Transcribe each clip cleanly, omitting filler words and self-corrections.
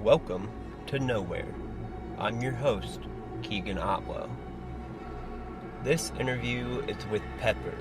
Welcome to Nowhere. I'm your host, Keegan Otwell. This interview is with Pepper.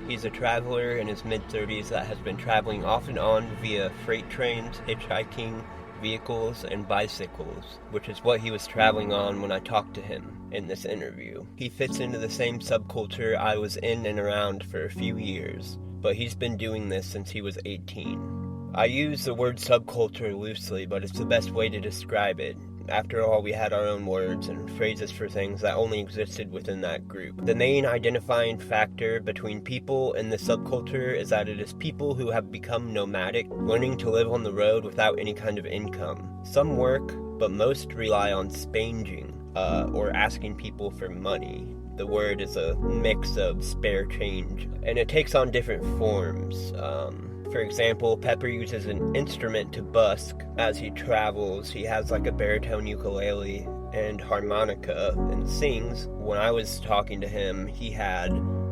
He's a traveler in his mid-30s that has been traveling off and on via freight trains, hitchhiking, vehicles, and bicycles, which is what he was traveling on when I talked to him in this interview. He fits into the same subculture I was in and around for a few years, but he's been doing this since he was 18. I use the word subculture loosely, but it's the best way to describe it. After all, we had our own words and phrases for things that only existed within that group. The main identifying factor between people in the subculture is that it is people who have become nomadic, learning to live on the road without any kind of income. Some work, but most rely on spanging, or asking people for money. The word is a mix of spare change, and it takes on different forms. For example, Pepper uses an instrument to busk as he travels. He has like a baritone ukulele and harmonica and sings. When I was talking to him, he had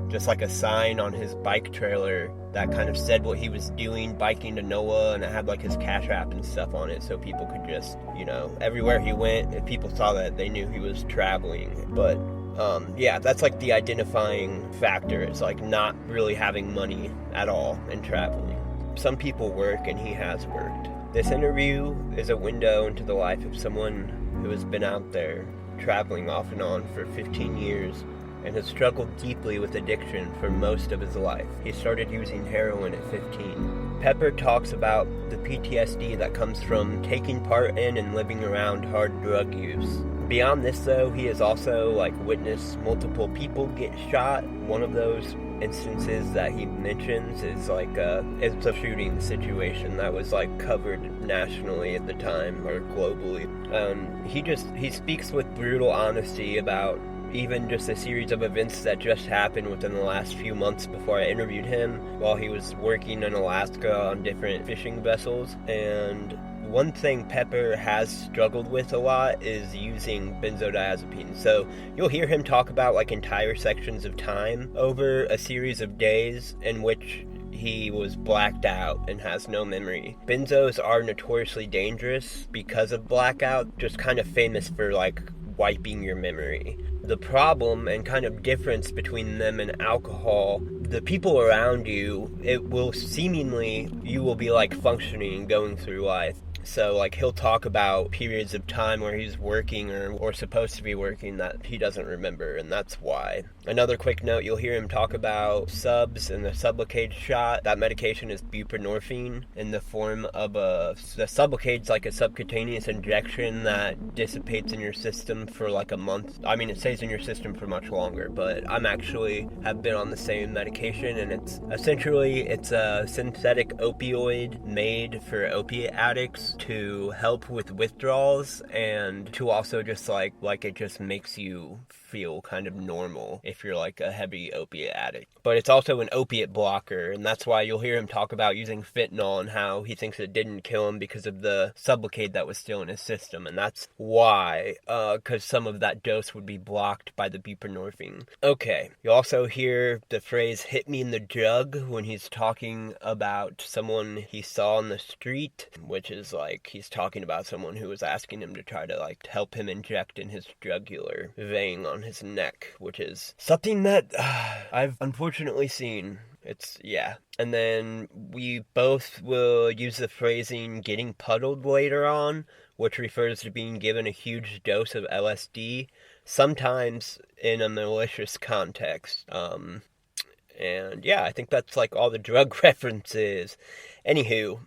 just like a sign on his bike trailer that kind of said what he was doing, biking to Noah, and it had like his Cash App and stuff on it, so people could just, everywhere he went, if people saw that, they knew he was traveling. But yeah, that's like the identifying factor. It's like not really having money at all and traveling. Some people work, and he has worked. This interview is a window into the life of someone who has been out there traveling off and on for 15 years and has struggled deeply with addiction for most of his life. He started using heroin at 15. Pepper talks about the PTSD that comes from taking part in and living around hard drug use. Beyond this, though, he has also witnessed multiple people get shot. One of those instances that he mentions is it's a shooting situation that was covered nationally at the time, or globally. He speaks with brutal honesty about even just a series of events that just happened within the last few months before I interviewed him while he was working in Alaska on different fishing vessels. And one thing Pepper has struggled with a lot is using benzodiazepines. So you'll hear him talk about entire sections of time over a series of days in which he was blacked out and has no memory. Benzos are notoriously dangerous because of blackout, just kind of famous for wiping your memory. The problem and kind of difference between them and alcohol, the people around you, you will be functioning and going through life. So he'll talk about periods of time where he's working or supposed to be working that he doesn't remember, and that's why. Another quick note, you'll hear him talk about subs and the Sublocade shot. That medication is buprenorphine in the form of the Sublocade's a subcutaneous injection that dissipates in your system for a month. I mean, it stays in your system for much longer, but have been on the same medication, and it's a synthetic opioid made for opiate addicts to help with withdrawals, and to also just it just makes you feel kind of normal if you're a heavy opiate addict. But it's also an opiate blocker, and that's why you'll hear him talk about using fentanyl and how he thinks it didn't kill him because of the Sublocade that was still in his system, and that's why, because some of that dose would be blocked by the buprenorphine. Okay, you also hear the phrase "hit me in the jug" when he's talking about someone he saw on the street, which is he's talking about someone who was asking him to try to help him inject in his jugular vein on his neck, which is something that I've unfortunately seen. And then we both will use the phrasing "getting puddled" later on, which refers to being given a huge dose of LSD, sometimes in a malicious context. And yeah, I think that's all the drug references. Anywho,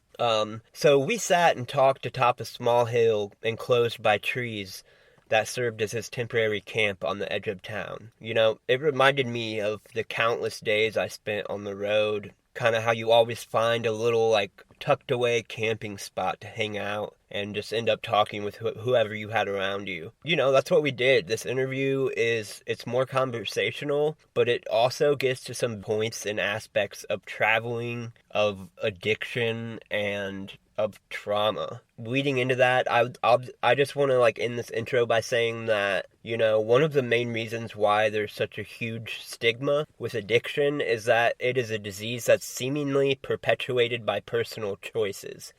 so we sat and talked atop a small hill enclosed by trees that served as his temporary camp on the edge of town. It reminded me of the countless days I spent on the road, kind of how you always find a little tucked away camping spot to hang out and just end up talking with whoever you had around you. That's what we did. This interview it's more conversational, but it also gets to some points and aspects of traveling, of addiction, and of trauma. Leading into that, I just want to end this intro by saying that, one of the main reasons why there's such a huge stigma with addiction is that it is a disease that's seemingly perpetuated by personal choices.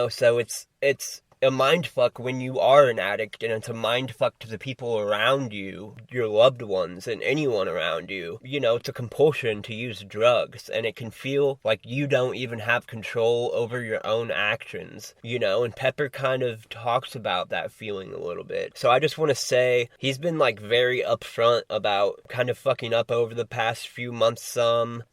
So it's a mind fuck when you are an addict, and it's a mind fuck to the people around you, your loved ones, and anyone around you. You know, it's a compulsion to use drugs, and it can feel like you don't even have control over your own actions, you know, and Pepper kind of talks about that feeling a little bit. So I just want to say, he's been like very upfront about kind of fucking up over the past few months.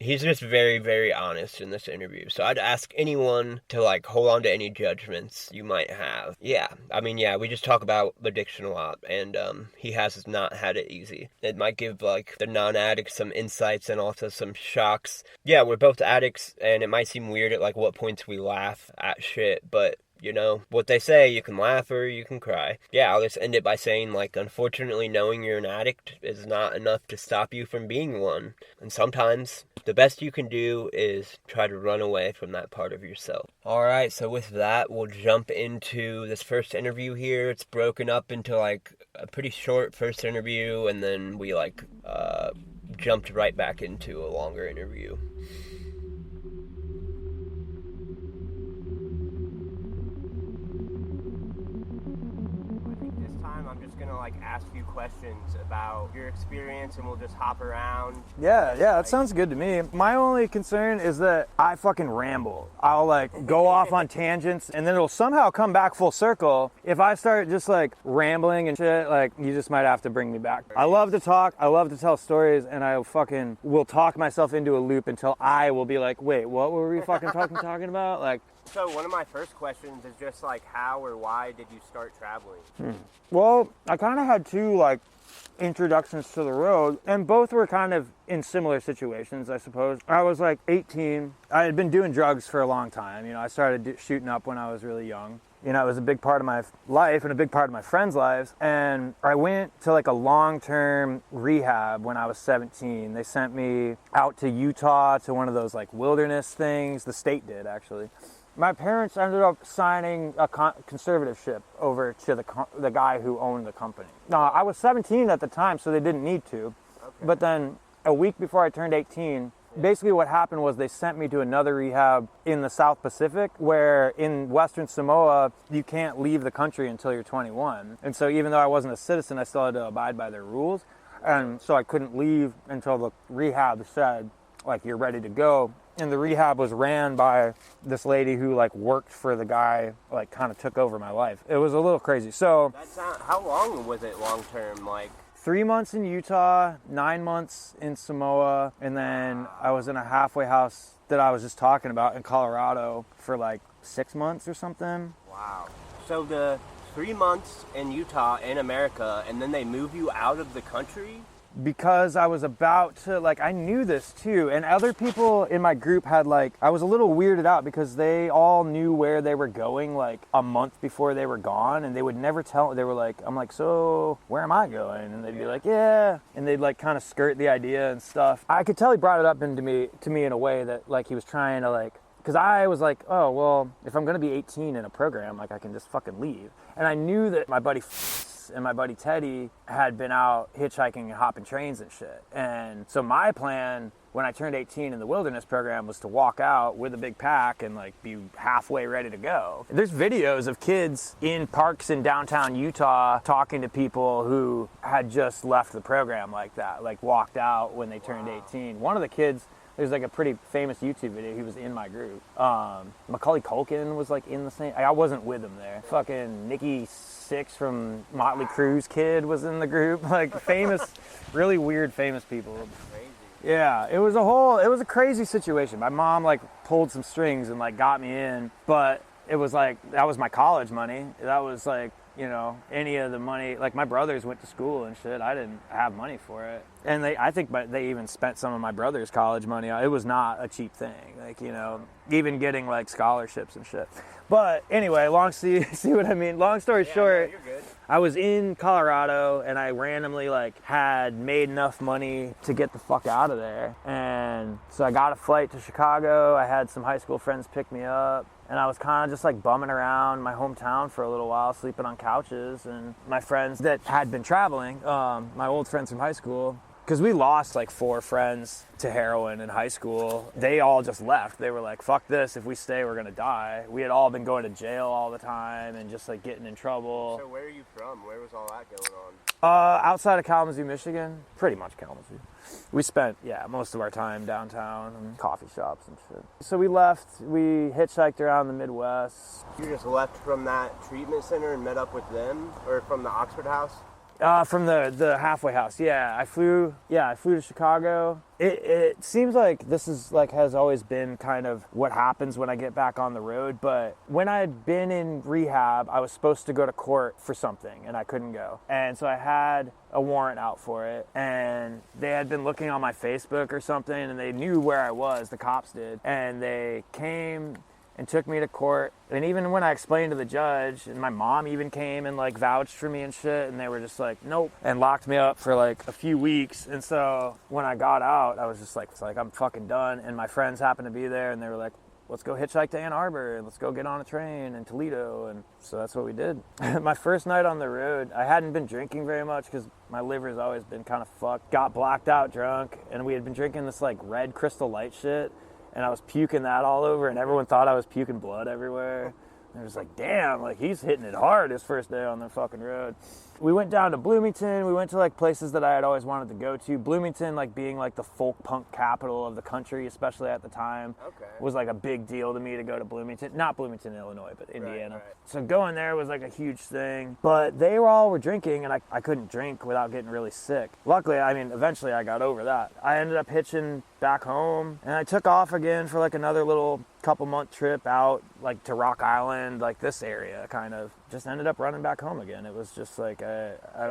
He's just very, very honest in this interview. So I'd ask anyone to like hold on to any judgments you might have. Yeah, I mean, yeah, we just talk about addiction a lot, and he has not had it easy. It might give like the non-addicts some insights and also some shocks. Yeah, we're both addicts, and it might seem weird at like what points we laugh at shit, but you know, what they say, you can laugh or you can cry. Yeah, I'll just end it by saying, like, unfortunately, knowing you're an addict is not enough to stop you from being one. And sometimes, the best you can do is try to run away from that part of yourself. Alright, so with that, we'll jump into this first interview here. It's broken up into, like, a pretty short first interview, and then we, like, jumped right back into a longer interview. I'm just gonna like ask you questions about your experience, and we'll just hop around. Yeah, that sounds good to me. My only concern is that I fucking ramble. I'll like go off on tangents, and then it'll somehow come back full circle. If I start just like rambling and shit, like you just might have to bring me back. I love to talk, I love to tell stories, and I fucking will talk myself into a loop until I will be like, wait, what were we fucking talking about? Like. So one of my first questions is just like, how or why did you start traveling? Well, I kind of had two like introductions to the road, and both were kind of in similar situations, I suppose. I was like 18. I had been doing drugs for a long time. You know, I started shooting up when I was really young. You know, it was a big part of my life and a big part of my friends' lives. And I went to like a long-term rehab when I was 17. They sent me out to Utah to one of those like wilderness things. The state did, actually. My parents ended up signing a conservatorship over to the guy who owned the company. I was 17 at the time, so they didn't need to. Okay. But then a week before I turned 18, basically what happened was they sent me to another rehab in the South Pacific, where in Western Samoa, you can't leave the country until you're 21. And so even though I wasn't a citizen, I still had to abide by their rules. And so I couldn't leave until the rehab said, like, you're ready to go. And the rehab was ran by this lady who like worked for the guy, like kind of took over my life. It was a little crazy. So how long was it long term? Like 3 months in Utah, 9 months in Samoa, and then I was in a halfway house that I was just talking about in Colorado for like 6 months or something. Wow. So the 3 months in Utah in America, and then they move you out of the country? Because I was about to, like, I knew this too, and other people in my group had, like, I was a little weirded out because they all knew where they were going, like, a month before they were gone, and they would never tell. They were like, I'm like, so where am I going? And they'd be like, yeah, and they'd like kind of skirt the idea and stuff. I could tell he brought it up to me in a way that like he was trying to like, because I was like, oh, well, if I'm going to be 18 in a program, like I can just fucking leave. And I knew that my buddy and my buddy Teddy had been out hitchhiking and hopping trains and shit. And so my plan when I turned 18 in the wilderness program was to walk out with a big pack and like be halfway ready to go. There's videos of kids in parks in downtown Utah talking to people who had just left the program like that, like walked out when they turned 18. One of the kids, there's like a pretty famous YouTube video. He was in my group. Macaulay Culkin was like in the same. I wasn't with him there. Fucking Nikki Sixx from Motley Crue's kid was in the group. Like famous, really weird famous people. Crazy. Yeah, it was a crazy situation. My mom like pulled some strings and like got me in, but it was like that was my college money. That was like, you know, any of the money, like my brothers went to school and shit. I didn't have money for it. And I think they even spent some of my brother's college money. It was not a cheap thing. Like, you know, even getting like scholarships and shit. But anyway, see what I mean? Long story short, no, you're good. I was in Colorado and I randomly like had made enough money to get the fuck out of there. And so I got a flight to Chicago. I had some high school friends pick me up. And I was kind of just like bumming around my hometown for a little while, sleeping on couches. And my friends that had been traveling, my old friends from high school, because we lost like 4 friends to heroin in high school. They all just left. They were like, fuck this, if we stay we're gonna die. We had all been going to jail all the time and just like getting in trouble. So where are you from? Where was all that going on? Outside of Kalamazoo, Michigan. Pretty much Kalamazoo. We spent, most of our time downtown and coffee shops and shit. So we left, we hitchhiked around the Midwest. You just left from that treatment center and met up with them? Or from the Oxford house? From the halfway house, I flew to Chicago. It seems like this is like has always been kind of what happens when I get back on the road, but when I had been in rehab, I was supposed to go to court for something and I couldn't go. And so I had a warrant out for it, and they had been looking on my Facebook or something, and they knew where I was, the cops did, and they came and took me to court. And even when I explained to the judge, and my mom even came and like vouched for me and shit, and they were just like, nope, and locked me up for like a few weeks. And so when I got out, I was just like, I'm fucking done. And my friends happened to be there, and they were like, let's go hitchhike to Ann Arbor, and let's go get on a train in Toledo. And so that's what we did. My first night on the road, I hadn't been drinking very much because my liver's always been kind of fucked. Got blacked out drunk, and we had been drinking this like red Crystal Light shit, and I was puking that all over, and everyone thought I was puking blood everywhere. And they was like, damn, like he's hitting it hard his first day on the fucking road. We went down to Bloomington. We went to like places that I had always wanted to go to. Bloomington, like being like the folk punk capital of the country, especially at the time, was like a big deal to me to go to Bloomington. Not Bloomington, Illinois, but Indiana. Right. So going there was like a huge thing. But they all were drinking, and I couldn't drink without getting really sick. Luckily, I mean, eventually I got over that. I ended up hitching back home, and I took off again for like another little couple-month trip out like to Rock Island, like this area kind of. Just ended up running back home again. It was just like so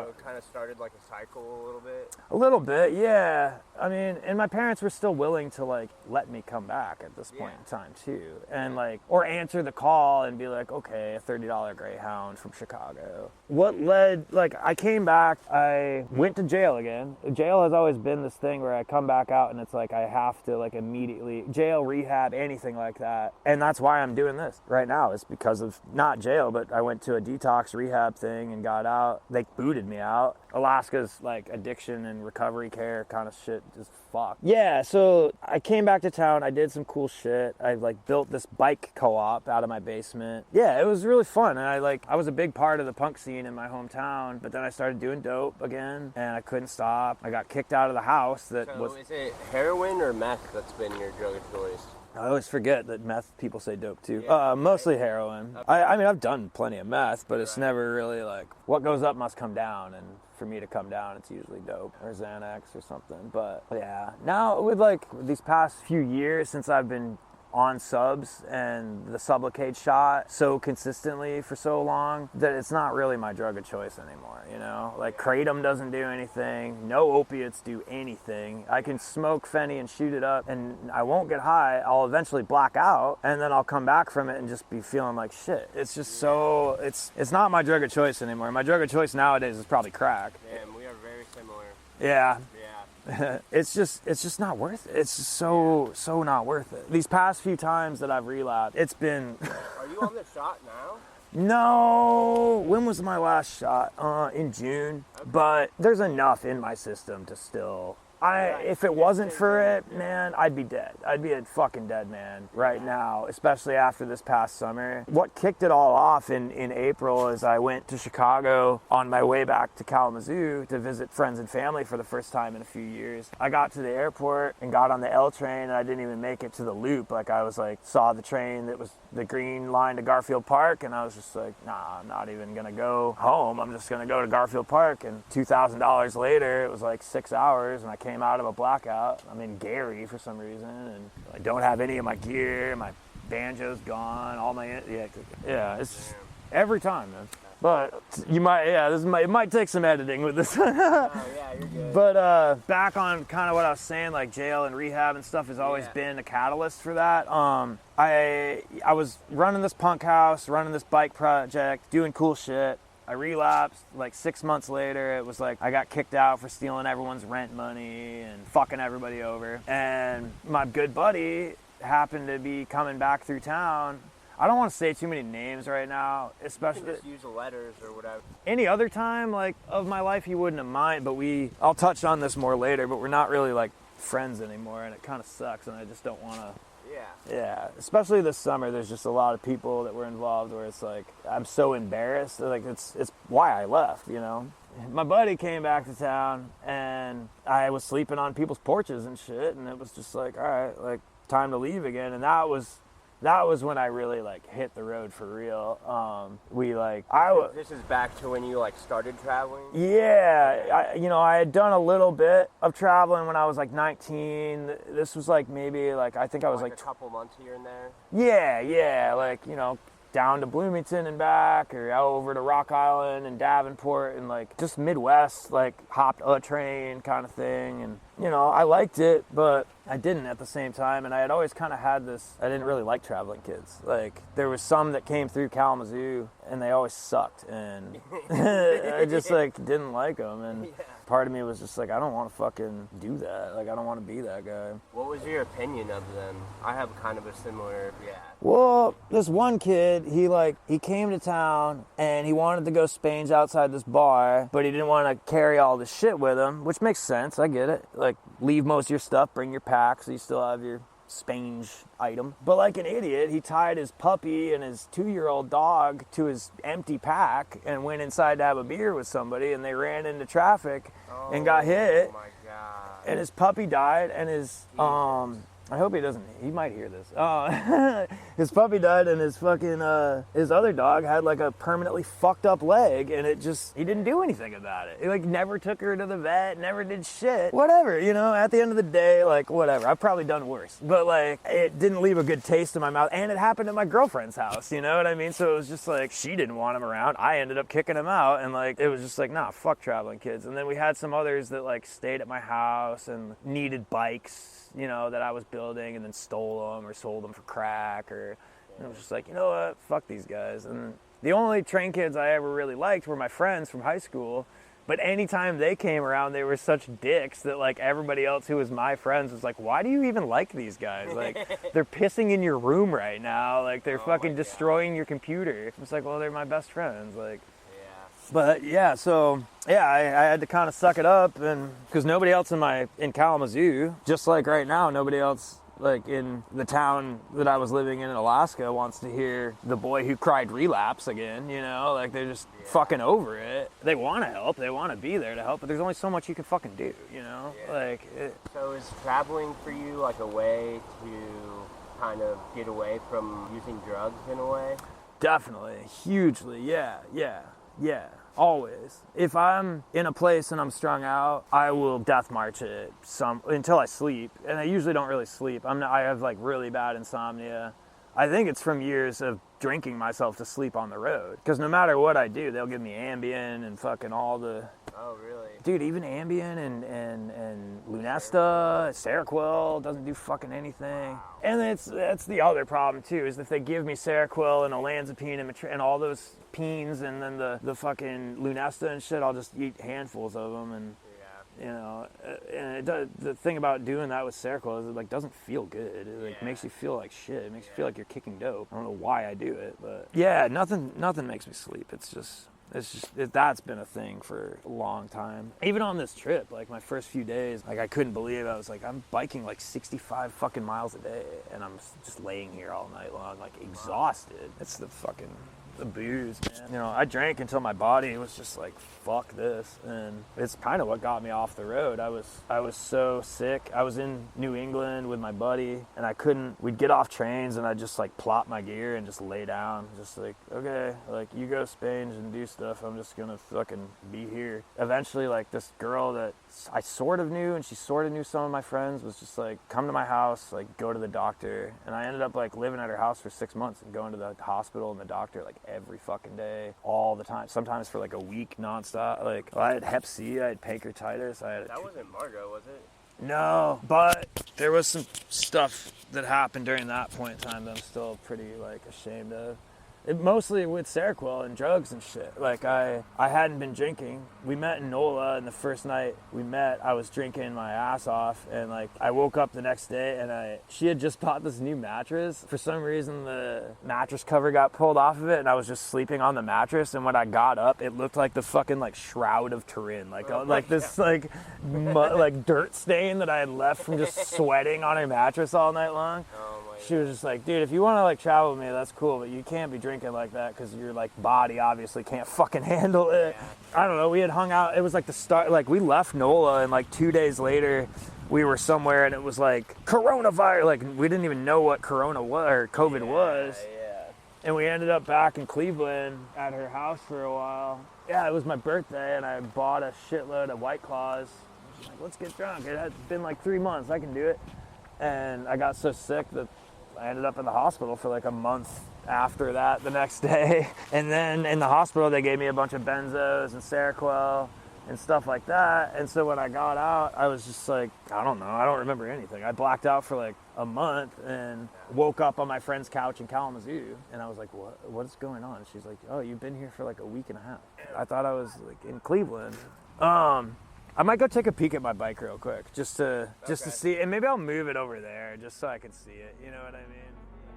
it kind of started like a cycle a little bit? A little bit, yeah. I mean, and my parents were still willing to like let me come back at this point in time too. And like, or answer the call and be like, okay, a $30 Greyhound from Chicago. What led, like I came back, I went to jail again. Jail has always been this thing where I come back out and it's like I have to like immediately, jail, rehab, anything like that. And that's why I'm doing this right now. It's because of not jail, but I went to a detox rehab thing and got out. They booted me out. Alaska's like addiction and recovery care kind of shit just fuck. Yeah, so I came back to town. I did some cool shit. I like built this bike co-op out of my basement. Yeah, it was really fun. And I was a big part of the punk scene in my hometown, but then I started doing dope again and I couldn't stop. I got kicked out of the house that was... is it heroin or meth that's been your drug of choice? I always forget that meth people say dope too. Yeah, mostly heroin. I mean, I've done plenty of meth, but it's never really like, what goes up must come down. And for me to come down, it's usually dope or Xanax or something. But yeah, now with like these past few years since I've been on subs and the Sublocade shot so consistently for so long that it's not really my drug of choice anymore, you know? Like Kratom doesn't do anything, no opiates do anything. I can smoke Fenny and shoot it up and I won't get high. I'll eventually black out and then I'll come back from it and just be feeling like shit. It's just so, it's not my drug of choice anymore. My drug of choice nowadays is probably crack. Damn, we are very similar. Yeah. It's just not worth it. It's just so not worth it. These past few times that I've relapsed, it's been... Are you on the shot now? No. When was my last shot? In June. Okay. But there's enough in my system to still... if it wasn't for it, man, I'd be dead. I'd be a fucking dead man right now, especially after this past summer. What kicked it all off in April is I went to Chicago on my way back to Kalamazoo to visit friends and family for the first time in a few years. I got to the airport and got on the L train and I didn't even make it to the loop. Like I was like, saw the train that was the green line to Garfield Park and I was just like, nah, I'm not even gonna go home. I'm just gonna go to Garfield Park. And $2,000 later, it was like 6 hours and I came out of a blackout. I'm in Gary for some reason and I don't have any of my gear. My banjo's gone. All my it's every time, man. But you might it might take some editing with this. Oh yeah, you're good. But back on kind of what I was saying, like jail and rehab and stuff has always been a catalyst for that. I was running this punk house, running this bike project, doing cool shit. I relapsed like 6 months later. It was like I got kicked out for stealing everyone's rent money and fucking everybody over. And my good buddy happened to be coming back through town. I don't want to say too many names right now, especially. You can just use the letters or whatever. Any other time, like, of my life, he wouldn't have mind, but I'll touch on this more later, but we're not really, like, friends anymore, and it kind of sucks, and I just don't want to. Yeah, especially this summer, there's just a lot of people that were involved where it's like, I'm so embarrassed, like, it's why I left, you know? My buddy came back to town, and I was sleeping on people's porches and shit, and it was just like, all right, like, time to leave again, and that was when I really, like, hit the road for real. This is back to when you, like, started traveling? Yeah, I had done a little bit of traveling when I was, like, 19. This was, like, maybe, like, I think I was, like... a couple months here and there? Yeah, like, down to Bloomington and back, or out over to Rock Island and Davenport, and, like, just Midwest, like, hopped a train kind of thing, and, I liked it, but I didn't at the same time, and I had always kind of had this, I didn't really like traveling kids. Like, there was some that came through Kalamazoo, and they always sucked, and I just, like, didn't like them, and part of me was just like, I don't want to fucking do that. Like, I don't want to be that guy. What was your opinion of them? I have kind of a similar, Well, this one kid, he came to town, and he wanted to go spange outside this bar, but he didn't want to carry all this shit with him, which makes sense. I get it. Like, leave most of your stuff, bring your pack, so you still have your spange item. But like an idiot, he tied his puppy and his 2-year-old dog to his empty pack and went inside to have a beer with somebody, and they ran into traffic and got hit. Oh my God. And his puppy died, and his I hope he doesn't. He might hear this. His puppy died, and his fucking his other dog had like a permanently fucked up leg, and he didn't do anything about it. He like never took her to the vet, never did shit. Whatever, at the end of the day, like whatever. I've probably done worse, but like it didn't leave a good taste in my mouth, and it happened at my girlfriend's house. You know what I mean? So it was just like she didn't want him around. I ended up kicking him out, and like it was just like nah, fuck traveling kids. And then we had some others that like stayed at my house and needed bikes. That I was building, and then stole them or sold them for crack, or it was just like, you know what, fuck these guys. And the only train kids I ever really liked were my friends from high school, but anytime they came around, they were such dicks that like everybody else who was my friends was like, why do you even like these guys? Like, they're pissing in your room right now, like they're fucking destroying your computer. It's like, well, they're my best friends, like. But yeah, so yeah, I had to kind of suck it up, and because nobody else in Kalamazoo, just like right now, nobody else like in the town that I was living in Alaska wants to hear the boy who cried relapse again. Like they're just fucking over it. They want to help, they want to be there to help, but there's only so much you can fucking do. Like. So is traveling for you like a way to kind of get away from using drugs in a way? Definitely, hugely, yeah. Always. If I'm in a place and I'm strung out, I will death march it until I sleep. And I usually don't really sleep. I have like really bad insomnia. I think it's from years of drinking myself to sleep on the road. Because no matter what I do, they'll give me Ambien and fucking all the... Oh, really? Dude, even Ambien and Lunesta, Seroquel doesn't do fucking anything. Wow. And that's the other problem, too, is if they give me Seroquel and olanzapine and all those peens and then the fucking Lunesta and shit, I'll just eat handfuls of them. And, and the thing about doing that with Seroquel is it, like, doesn't feel good. It, like, makes you feel like shit. It makes you feel like you're kicking dope. I don't know why I do it, but... Yeah, nothing makes me sleep. It's just that's been a thing for a long time. Even on this trip, like my first few days, like I couldn't believe it. I was like, I'm biking like 65 fucking miles a day, and I'm just laying here all night long, like exhausted. It's the booze, man. I drank until my body was just like, fuck this. And it's kind of what got me off the road. I was so sick. I was in New England with my buddy, and we'd get off trains, and I'd just like plop my gear and just lay down. Just like, okay, like you go spange and do stuff. I'm just gonna fucking be here. Eventually, like this girl that I sort of knew, and she sort of knew some of my friends, was just like, come to my house, like go to the doctor. And I ended up like living at her house for 6 months and going to the hospital and the doctor like every fucking day, all the time, sometimes for like a week nonstop. Like, I had hep C, I had pancreatitis, That wasn't Margot, was it? No, but there was some stuff that happened during that point in time that I'm still pretty like ashamed of. Mostly with Seroquel and drugs and shit. Like, I hadn't been drinking. We met in NOLA, and the first night we met, I was drinking my ass off, and like, I woke up the next day, and she had just bought this new mattress. For some reason, the mattress cover got pulled off of it, and I was just sleeping on the mattress, and when I got up, it looked like the fucking, like, Shroud of Turin. Like this, like, like, dirt stain that I had left from just sweating on her mattress all night long. She was just like, dude, if you want to like travel with me, that's cool, but you can't be drinking like that because your like body obviously can't fucking handle it. Yeah. I don't know. We had hung out. It was like the start. Like we left NOLA, and like 2 days later, we were somewhere, and it was like coronavirus. Like we didn't even know what corona was or COVID was. Yeah. And we ended up back in Cleveland at her house for a while. Yeah, it was my birthday, and I bought a shitload of White Claws. I was like, let's get drunk. It had been like 3 months. I can do it. And I got so sick that I ended up in the hospital for like a month after that the next day. And then in the hospital, they gave me a bunch of benzos and Seroquel and stuff like that. And so when I got out, I was just like, I don't know. I don't remember anything. I blacked out for like a month and woke up on my friend's couch in Kalamazoo. And I was like, what's going on? She's like, oh, you've been here for like a week and a half. I thought I was like in Cleveland. I might go take a peek at my bike real quick, just to see, and maybe I'll move it over there just so I can see it. You know what I mean?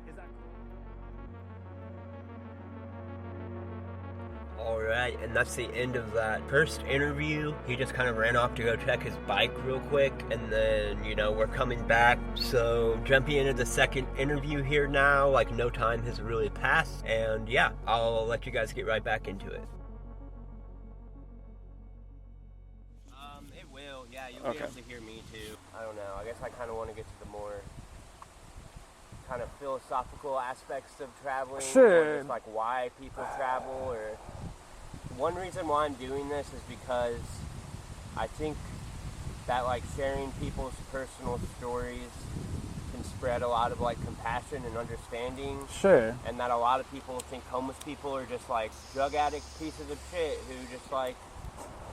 Is that cool? All right, and that's the end of that first interview. He just kind of ran off to go check his bike real quick, and then, you know, we're coming back. So jumping into the second interview here now, like no time has really passed, and yeah, I'll let you guys get right back into it. Yeah, you'll be able to hear me too. I don't know. I guess I kind of want to get to the more kind of philosophical aspects of traveling. Sure. Just like why people travel, or one reason why I'm doing this is because I think that like sharing people's personal stories can spread a lot of like compassion and understanding. Sure. And that a lot of people think homeless people are just like drug addict pieces of shit who just like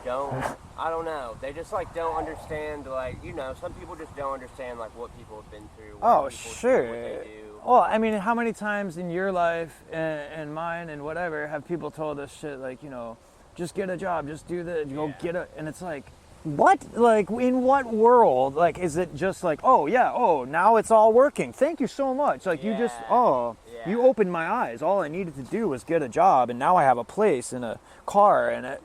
I don't know. They just like don't understand, like, you know, some people just don't understand like what people have been through. Oh, sure. What they do. Well, I mean, how many times in your life and mine and whatever have people told us shit like, you know, just get a job, just do this, go get a, and it's like, what? Like, in what world? Like, is it just like, oh yeah, oh, now it's all working. Thank you so much. Like, you just, you opened my eyes. All I needed to do was get a job, and now I have a place and a car, and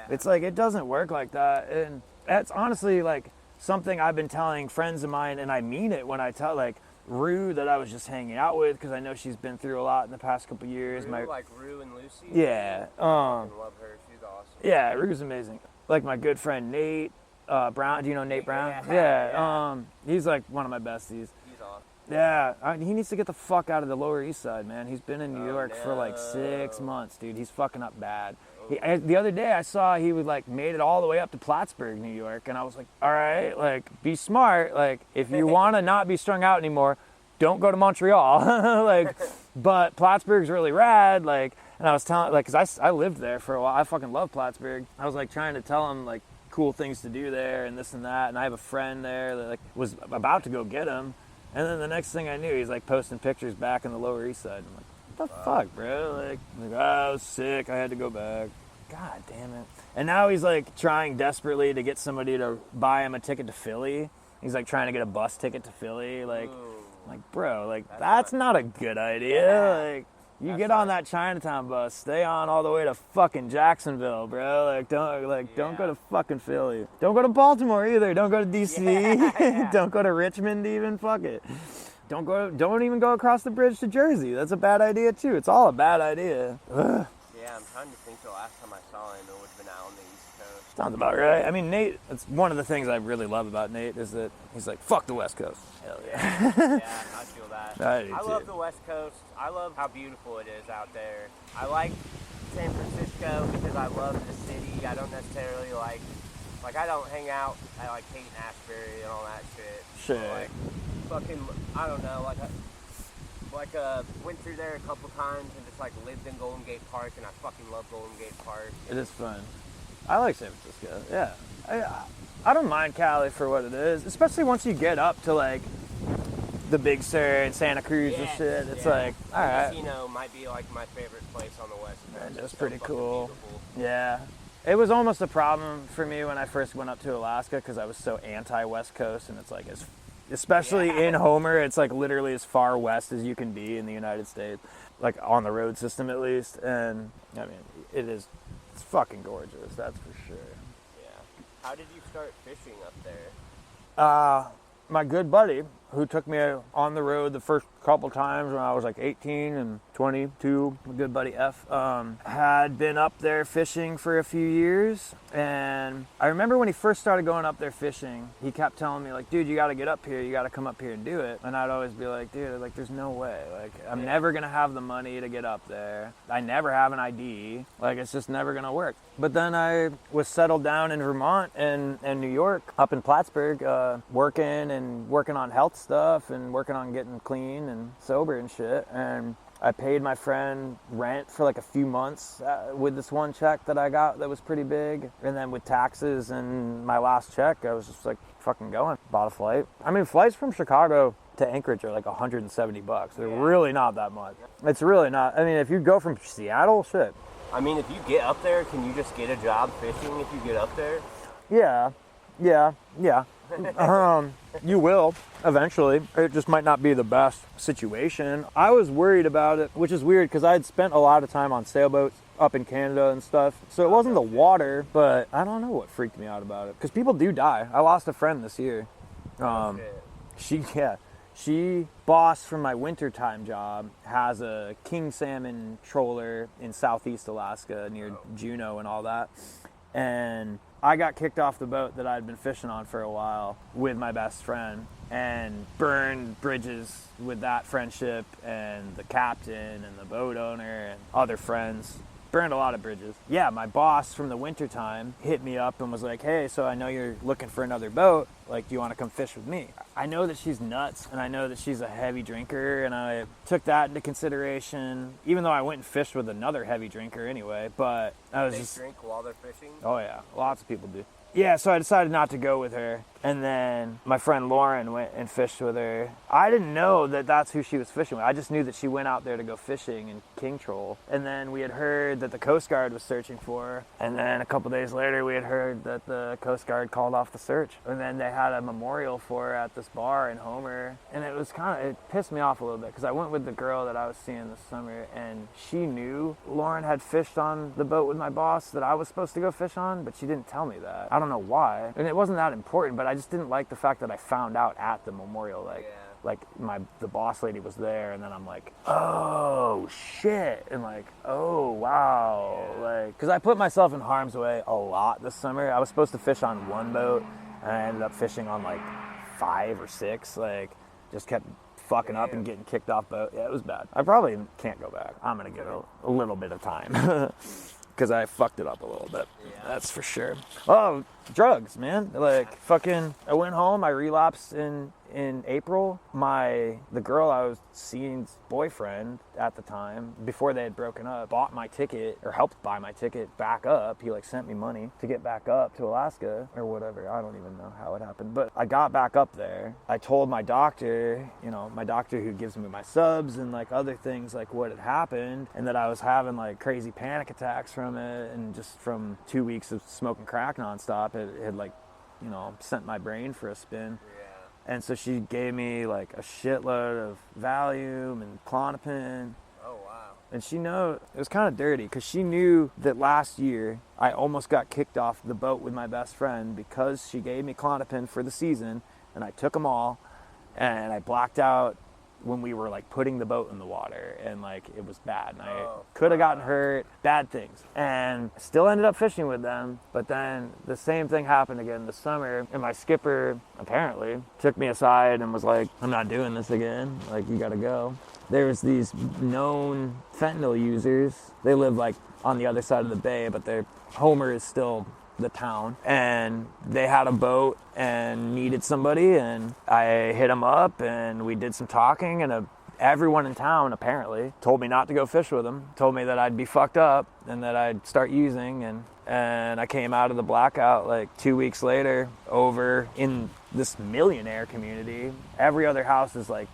it's like, it doesn't work like that. And that's honestly like something I've been telling friends of mine, and I mean it when I tell like Rue that I was just hanging out with, because I know she's been through a lot in the past couple years. Like Rue and Lucy? Yeah. I love her. She's awesome. Yeah, Rue's amazing. Like my good friend Nate Brown. Do you know Nate Brown? Yeah. He's like one of my besties. He's awesome. Yeah, he needs to get the fuck out of the Lower East Side, man. He's been in New York for like 6 months, dude. He's fucking up bad. The other day I saw he was like made it all the way up to Plattsburgh, New York, and I was like, all right, like be smart. Like if you want to not be strung out anymore, don't go to Montreal. Like, but Plattsburgh's really rad. Like, and I was telling, like, cause I lived there for a while. I fucking love Plattsburgh. I was like trying to tell him like cool things to do there and this and that. And I have a friend there that like was about to go get him. And then the next thing I knew, he's like posting pictures back in the Lower East Side. I'm like, what the fuck, bro? Like, oh, I was sick. I had to go back. God damn it. And now he's like trying desperately to get somebody to buy him a ticket to Philly. He's like trying to get a bus ticket to Philly. Like, I'm like, bro, like that's not a good idea. Yeah. Like, you get on that Chinatown bus, stay on all the way to fucking Jacksonville, bro. Like, don't go to fucking Philly. Don't go to Baltimore either. Don't go to DC. Don't go to Richmond even. Fuck it. Don't even go across the bridge to Jersey. That's a bad idea too. It's all a bad idea. Ugh. Yeah, I'm trying to think the last time I saw him, it would have been out on the East Coast. Sounds about right. I mean, Nate, it's one of the things I really love about Nate is that he's like, fuck the West Coast. Hell yeah. Yeah, I feel that. I love the West Coast. I love how beautiful it is out there. I like San Francisco because I love the city. I don't necessarily like I don't hang out at like Haight-Ashbury and all that shit. Sure. So, like, fucking, I don't know, went through there a couple times and just like lived in Golden Gate Park, and I fucking love Golden Gate Park. It is fun. I like San Francisco. Yeah, I don't mind Cali for what it is, especially once you get up to like the Big Sur and Santa Cruz and shit. It's like, all right. Mendocino might be like my favorite place on the West Coast. That's So pretty fucking cool. beautiful. Yeah. It was almost a problem for me when I first went up to Alaska because I was so anti-West Coast, and it's like, especially in Homer, it's like literally as far west as you can be in the United States, like on the road system at least. And I mean, it's fucking gorgeous, that's for sure. Yeah. How did you start fishing up there? My good buddy, who took me on the road the first couple times when I was like 18 and 22, my good buddy F, had been up there fishing for a few years. And I remember when he first started going up there fishing, he kept telling me like, dude, you got to get up here. You got to come up here and do it. And I'd always be like, dude, like there's no way. Like I'm never going to have the money to get up there. I never have an ID. Like it's just never going to work. But then I was settled down in Vermont and New York, up in Plattsburgh, working on health stuff and working on getting clean and sober and shit. And I paid my friend rent for like a few months with this one check that I got that was pretty big. And then with taxes and my last check, I was just like fucking going. Bought a flight. I mean, flights from Chicago to Anchorage are like $170. They're really not that much. It's really not. I mean, if you go from Seattle, shit. I mean, if you get up there, can you just get a job fishing if you get up there? Yeah. You will eventually. It just might not be the best situation. I was worried about it, which is weird because I had spent a lot of time on sailboats up in Canada and stuff. So it wasn't the water, but I don't know what freaked me out about it because people do die. I lost a friend this year. She boss from my wintertime job has a king salmon trawler in southeast Alaska near Juneau and all that. And I got kicked off the boat that I'd been fishing on for a while with my best friend and burned bridges with that friendship and the captain and the boat owner and other friends. Burned a lot of bridges. Yeah, my boss from the wintertime hit me up and was like, hey, so I know you're looking for another boat. Like, do you want to come fish with me? I know that she's nuts and I know that she's a heavy drinker, and I took that into consideration, even though I went and fished with another heavy drinker anyway, but I was just... They drink while they're fishing? Oh yeah, lots of people do. Yeah, so I decided not to go with her. And then my friend Lauren went and fished with her. I didn't know that that's who she was fishing with. I just knew that she went out there to go fishing in king troll. And then we had heard that the Coast Guard was searching for her. And then a couple days later, we had heard that the Coast Guard called off the search. And then they had a memorial for her at this bar in Homer. And it pissed me off a little bit because I went with the girl that I was seeing this summer, and she knew Lauren had fished on the boat with my boss that I was supposed to go fish on, but she didn't tell me that. I don't know why. And it wasn't that important, but I just didn't like the fact that I found out at the memorial, like the boss lady was there, and then I'm like, oh shit, and like, oh wow, like, because I put myself in harm's way a lot this summer. I was supposed to fish on one boat, and I ended up fishing on like 5 or 6, like, just kept fucking up and getting kicked off boat. Yeah, it was bad. I probably can't go back. I'm gonna give it a little bit of time. Because I fucked it up a little bit. Yeah. That's for sure. Oh, drugs, man. Like, fucking, I went home, I relapsed in April. The girl I was seeing's boyfriend at the time, before they had broken up, bought my ticket, or helped buy my ticket back up. He like sent me money to get back up to Alaska or whatever. I don't even know how it happened, but I got back up there. I told my doctor, my doctor who gives me my subs and like other things, like what had happened, and that I was having like crazy panic attacks from it, and just from 2 weeks of smoking crack nonstop, it had like, sent my brain for a spin. And so she gave me like a shitload of Valium and Klonopin. Oh, wow. And it was kind of dirty because she knew that last year I almost got kicked off the boat with my best friend because she gave me Klonopin for the season, and I took them all, and I blacked out when we were like putting the boat in the water, and like it was bad, and I could have gotten hurt, bad things, and still ended up fishing with them. But then the same thing happened again this summer, and my skipper apparently took me aside and was like, I'm not doing this again, like you gotta go. There's these known fentanyl users. They live like on the other side of the bay, but their Homer is still the town, and they had a boat and needed somebody, and I hit them up and we did some talking, and a everyone in town apparently told me not to go fish with him, told me that I'd be fucked up and that I'd start using, and I came out of the blackout like 2 weeks later over in this millionaire community. Every other house is like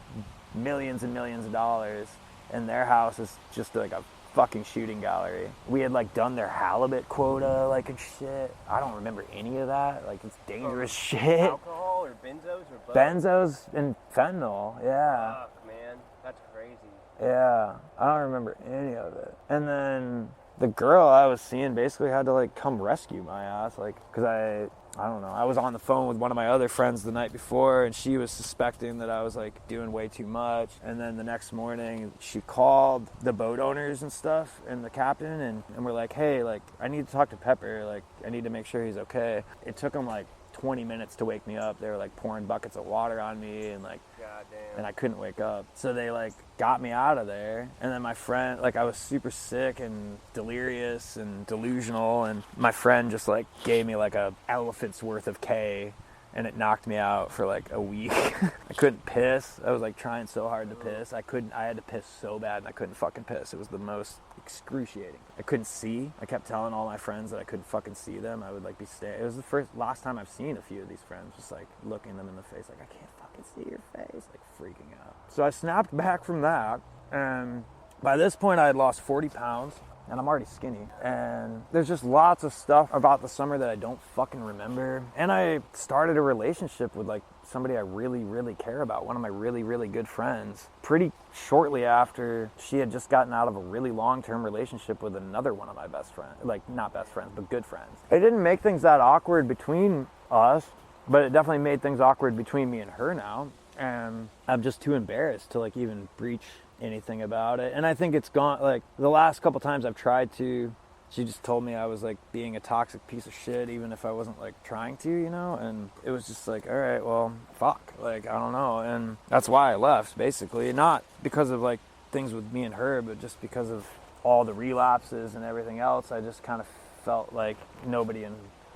millions and millions of dollars, and their house is just like a fucking shooting gallery. We had like done their halibut quota like and shit. I don't remember any of that. Like, it's dangerous shit. Alcohol or benzos or both? Benzos and fentanyl, yeah. Fuck, man. That's crazy. Yeah, I don't remember any of it. And then the girl I was seeing basically had to like come rescue my ass, like, because I don't know, I was on the phone with one of my other friends the night before, and she was suspecting that I was like doing way too much. And then the next morning she called the boat owners and stuff and the captain, and we're like, hey, like, I need to talk to Pepper, like, I need to make sure he's okay. It took them like 20 minutes to wake me up. They were like pouring buckets of water on me, and like, goddamn, and I couldn't wake up. So they like got me out of there. And then my friend, like, I was super sick and delirious and delusional, and my friend just like gave me like a elephant's worth of K, and it knocked me out for like a week. I couldn't piss. I was like trying so hard to piss. I had to piss so bad, and I couldn't fucking piss. It was the most excruciating. I couldn't see. I kept telling all my friends that I couldn't fucking see them. I would like be it was the last time I've seen a few of these friends, just like looking them in the face like, I can't fucking see your face, like freaking out. So I snapped back from that, and by this point I had lost 40 pounds. And I'm already skinny. And there's just lots of stuff about the summer that I don't fucking remember. And I started a relationship with like somebody I really, really care about, one of my really, really good friends, pretty shortly after she had just gotten out of a really long-term relationship with another one of my best friends. Like, not best friends, but good friends. It didn't make things that awkward between us, but it definitely made things awkward between me and her now. And I'm just too embarrassed to like even breach anything about it. And I think it's gone, like, the last couple times I've tried to, she just told me I was like being a toxic piece of shit even if I wasn't like trying to, you know. And it was just like, all right, well, fuck, like, I don't know. And that's why I left, basically, not because of like things with me and her, but just because of all the relapses and everything else. I just kind of felt like nobody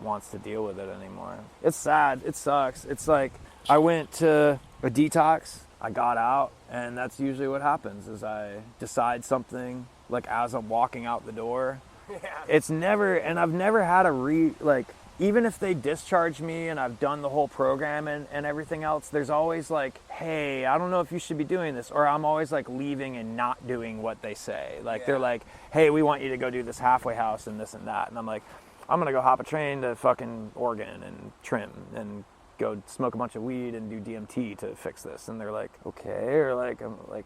wants to deal with it anymore. It's sad, it sucks. It's like I went to a detox, I got out, and that's usually what happens is I decide something like as I'm walking out the door. Yeah. It's never, and I've never had like, even if they discharge me and I've done the whole program and everything else, there's always like, hey, I don't know if you should be doing this. Or I'm always like leaving and not doing what they say. Like, yeah. They're like, hey, we want you to go do this halfway house and this and that. And I'm like, I'm going to go hop a train to fucking Oregon and trim and go smoke a bunch of weed and do DMT to fix this. And they're like, okay. Or like, I'm like,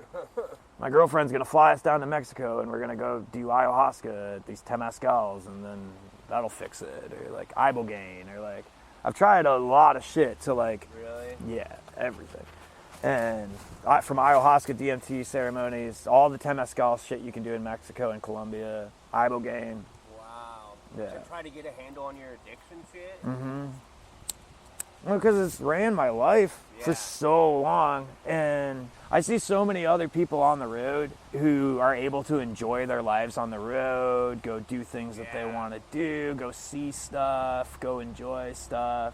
my girlfriend's gonna fly us down to Mexico and we're gonna go do ayahuasca at these temazcals and then that'll fix it. Or like ibogaine, or like, I've tried a lot of shit to like, really? Yeah, everything. And from ayahuasca, DMT ceremonies, all the temazcal shit you can do in Mexico and Colombia, ibogaine. Wow. Yeah. To try to get a handle on your addiction shit? Mm-hmm. Well, because it's ran my life for so long, and I see so many other people on the road who are able to enjoy their lives on the road, go do things that they want to do, go see stuff, go enjoy stuff.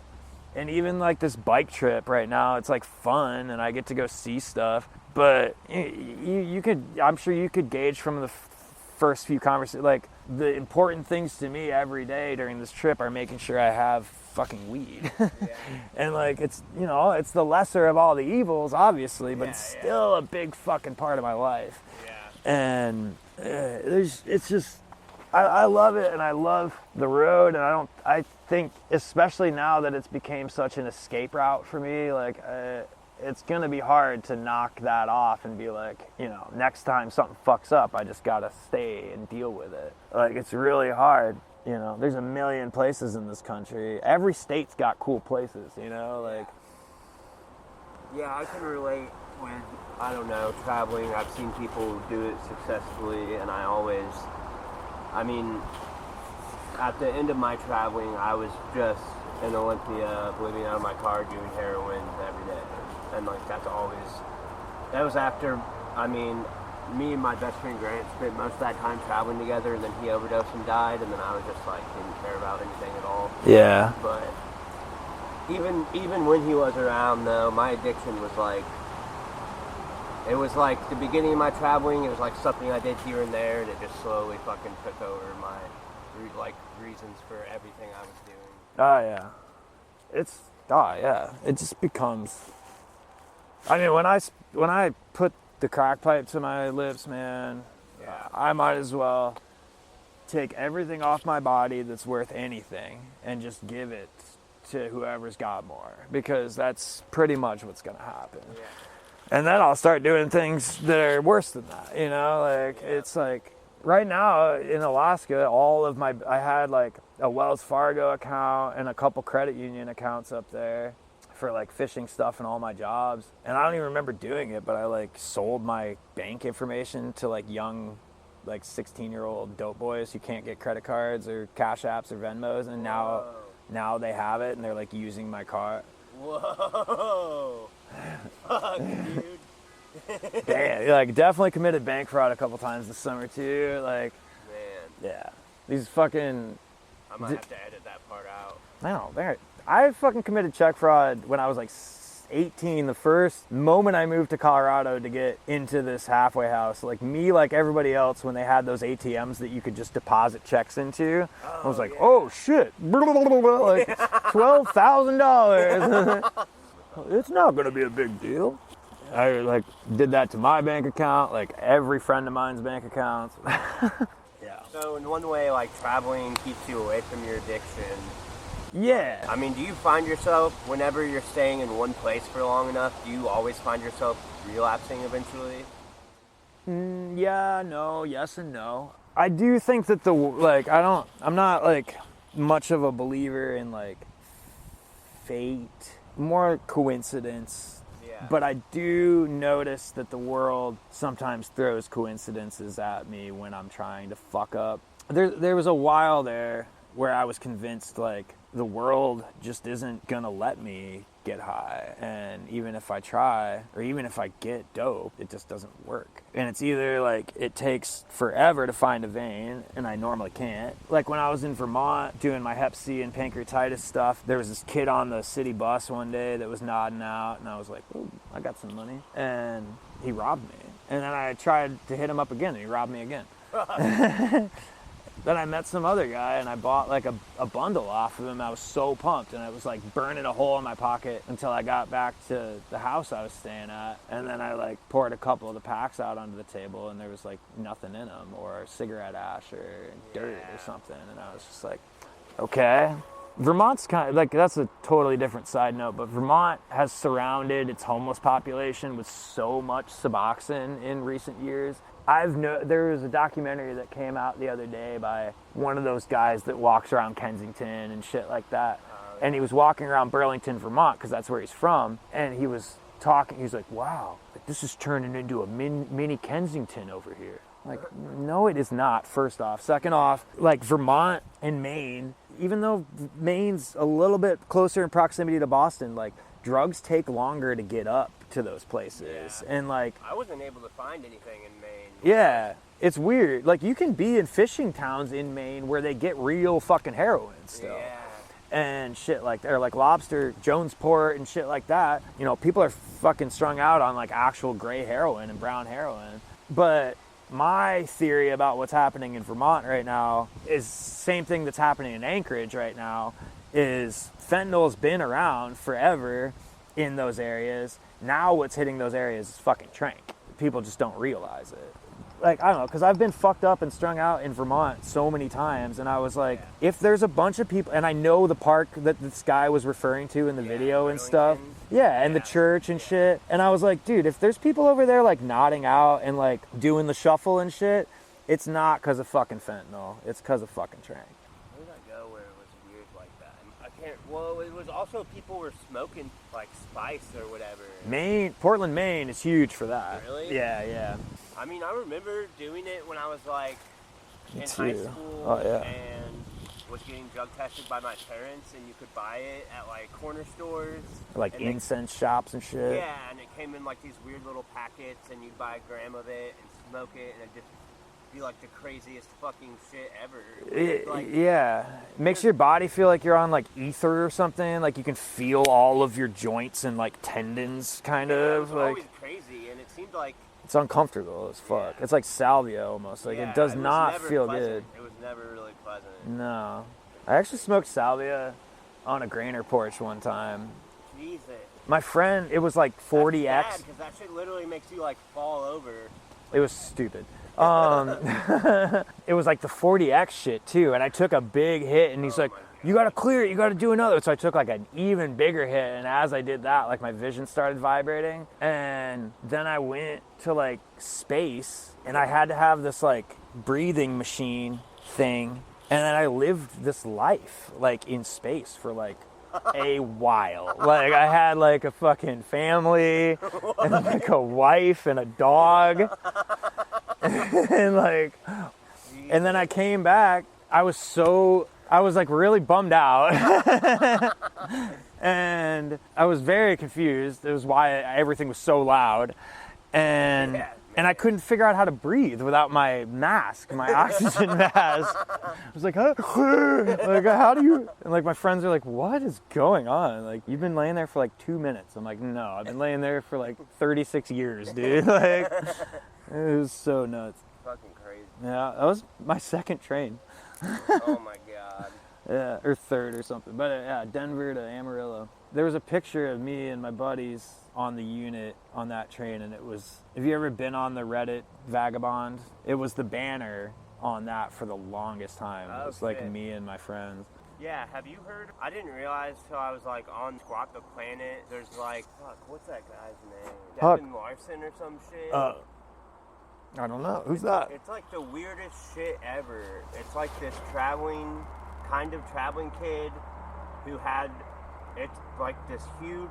And even like this bike trip right now, it's like fun and I get to go see stuff. But you could, I'm sure you could gauge from the first few conversations, like the important things to me every day during this trip are making sure I have fucking weed. And like, it's, you know, it's the lesser of all the evils, obviously, but it's still a big fucking part of my life. And it's just, I love it, and I love the road, and I think, especially now that it's became such an escape route for me, like, it's gonna be hard to knock that off and be like, you know, next time something fucks up, I just gotta stay and deal with it. Like, it's really hard. You know, there's a million places in this country. Every state's got cool places, you know, like. Yeah, I can relate when, I don't know, traveling. I've seen people do it successfully, and I mean, at the end of my traveling, I was just in Olympia, living out of my car, doing heroin every day. And like, that was after, I mean, me and my best friend Grant spent most of that time traveling together, and then he overdosed and died, and then I was just like, didn't care about anything at all. Yeah. But even when he was around, though, my addiction was like, It was like the beginning of my traveling. It was like something I did here and there, and it just slowly fucking took over my like reasons for everything I was doing. Oh yeah, it just becomes. I mean, when I put the crack pipe to my lips, man, I might as well take everything off my body that's worth anything and just give it to whoever's got more, because that's pretty much what's gonna happen. Yeah. And then I'll start doing things that are worse than that, you know? Like, it's like, right now in Alaska, I had like a Wells Fargo account and a couple credit union accounts up there for like fishing stuff and all my jobs. And I don't even remember doing it, but I like sold my bank information to like young, like 16-year-old dope boys who can't get credit cards or Cash Apps or Venmos, and now they have it and they're like using my card. Whoa. Fuck, dude. Damn, like definitely committed bank fraud a couple times this summer too. Like, man. Yeah. These fucking. I might have to edit that part out. No, I fucking committed check fraud when I was like 18. The first moment I moved to Colorado to get into this halfway house, like me, like everybody else, when they had those ATMs that you could just deposit checks into, I was like, oh shit, like $12,000. It's not gonna be a big deal. I like did that to my bank account, like every friend of mine's bank accounts. Yeah. So in one way, like traveling keeps you away from your addiction. Yeah. I mean, do you find yourself, whenever you're staying in one place for long enough, do you always find yourself relapsing eventually? Yeah, no, yes and no. I do think that I'm not like much of a believer in like fate, more coincidence. Yeah. But I do notice that the world sometimes throws coincidences at me when I'm trying to fuck up. There was a while there where I was convinced like the world just isn't gonna let me get high, and even if I try or even if I get dope, it just doesn't work. And it's either like it takes forever to find a vein, and I normally can't. Like when I was in Vermont doing my hep C and pancreatitis stuff, there was this kid on the city bus one day that was nodding out, and I was like, ooh, I got some money, and he robbed me. And then I tried to hit him up again, and he robbed me again. Then I met some other guy and I bought like a bundle off of him. I was so pumped, and I was like burning a hole in my pocket until I got back to the house I was staying at. And then I like poured a couple of the packs out onto the table, and there was like nothing in them, or cigarette ash or dirt or something. And I was just like, okay. Vermont's kind of like, that's a totally different side note, but Vermont has surrounded its homeless population with so much Suboxone in recent years. There was a documentary that came out the other day by one of those guys that walks around Kensington and shit like that. And he was walking around Burlington, Vermont, because that's where he's from. And he was talking, he was like, wow, like, this is turning into a mini Kensington over here. Like, no, it is not, first off. Second off, like Vermont and Maine, even though Maine's a little bit closer in proximity to Boston, like drugs take longer to get up to those places. Yeah. And like, I wasn't able to find anything in Maine. Yeah, it's weird. Like you can be in fishing towns in Maine where they get real fucking heroin still. Yeah. And shit like that, or like Lobster, Jonesport and shit like that. You know, people are fucking strung out on like actual gray heroin and brown heroin. But my theory about what's happening in Vermont right now is the same thing that's happening in Anchorage right now. Is fentanyl's been around forever in those areas. Now what's hitting those areas is fucking trank. People just don't realize it. Like, I don't know, because I've been fucked up and strung out in Vermont so many times, and I was like, if there's a bunch of people, and I know the park that this guy was referring to in the video and stuff, and the church and shit, and I was like, dude, if there's people over there like nodding out and like doing the shuffle and shit, it's not because of fucking fentanyl, it's because of fucking trank. Where did I go where it was weird like that? Well, it was also people were smoking like spice or whatever. Portland, Maine is huge for that. Really? Yeah. I mean, I remember doing it when I was like in high school and was getting drug tested by my parents, and you could buy it at like corner stores. Like incense shops and shit. Yeah, and it came in like these weird little packets, and you'd buy a gram of it and smoke it, and it'd just be like the craziest fucking shit ever. It makes your body feel like you're on like ether or something. Like you can feel all of your joints and like tendons, kind of. It was always crazy, and it seemed like... It's uncomfortable as fuck. Yeah. It's like salvia almost. Like, it does not feel good. It was never really pleasant. No. I actually smoked salvia on a grainer porch one time. Jesus. My friend, it was like 40X. That's bad, because that shit literally makes you, like, fall over. It was stupid. It was like the 40X shit, too. And I took a big hit, and he's like, you got to clear it. You got to do another. So I took, like, an even bigger hit. And as I did that, like, my vision started vibrating. And then I went to, like, space. And I had to have this, like, breathing machine thing. And then I lived this life, like, in space for, like, a while. Like, I had, like, a fucking family and, like, a wife and a dog. And, like, and then I came back. I was, like, really bummed out. And I was very confused. It was why everything was so loud. And I couldn't figure out how to breathe without my mask, my oxygen mask. I was like, huh? Like, how do you? And like, my friends are like, what is going on? Like, you've been laying there for like 2 minutes. I'm like, no, I've been laying there for like 36 years, dude. Like, it was so nuts. Fucking crazy. Yeah, that was my second train. Oh my God. Yeah, or third or something. But yeah, Denver to Amarillo. There was a picture of me and my buddies on the unit on that train, and it was, have you ever been on the Reddit Vagabond? It was the banner on that for the longest time. It was like me and my friends. Yeah, have you heard? I didn't realize till I was like on Squat the Planet. There's like, fuck, what's that guy's name? Devin Larson or some shit? I don't know. Who's that? It's like the weirdest shit ever. It's like this traveling kid who had, it's like this huge,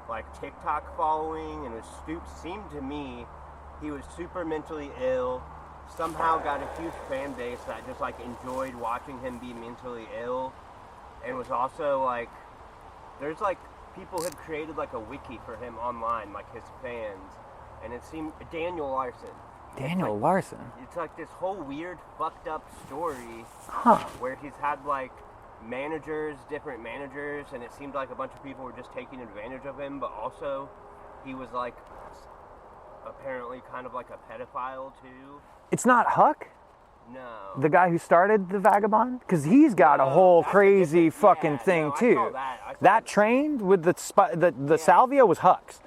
like TikTok following, and seemed to me he was super mentally ill, somehow got a huge fan base that just like enjoyed watching him be mentally ill, and was also like, there's like people had created like a wiki for him online, like his fans, and it seemed Daniel Larson. Larson? It's like this whole weird fucked up story where he's had like different managers, and it seemed like a bunch of people were just taking advantage of him, but also he was like apparently kind of like a pedophile too. It's not Huck? No. The guy who started the Vagabond? Because he's got a whole crazy fucking thing too. I saw that train with the salvia was Huck's.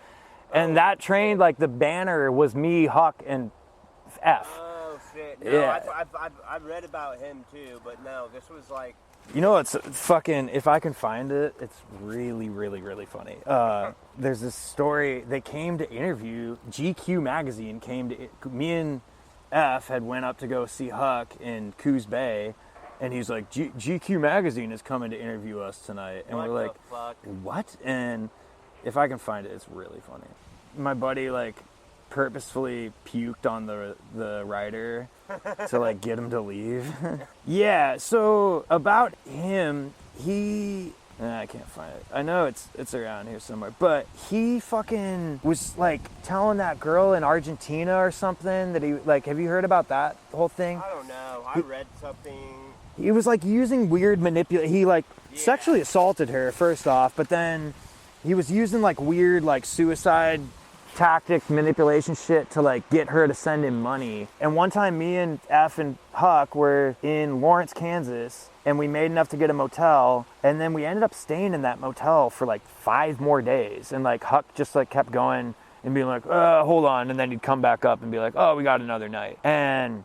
And that train, like the banner was me, Huck, and F. Oh shit. No, yeah. I've read about him too, but no, this was like, you know, it's fucking, if I can find it, it's really, really, really funny. There's this story, they came to interview, GQ magazine came to, me and F had went up to go see Huck in Coos Bay, and he's like, GQ magazine is coming to interview us tonight. And we're like, what? And if I can find it, it's really funny. My buddy, like, purposefully puked on the writer to like get him to leave. Yeah, so about him, I can't find it. I know it's around here somewhere, but he fucking was like telling that girl in Argentina or something that he, like, have you heard about that whole thing? I don't know. I read something. He was like using weird he like sexually assaulted her first off, but then he was using like weird like suicide tactic manipulation shit to like get her to send him money. And one time me and F and Huck were in Lawrence, Kansas, and we made enough to get a motel, and then we ended up staying in that motel for like 5 more days, and like Huck just like kept going and being like, hold on, and then he'd come back up and be like, oh, we got another night. And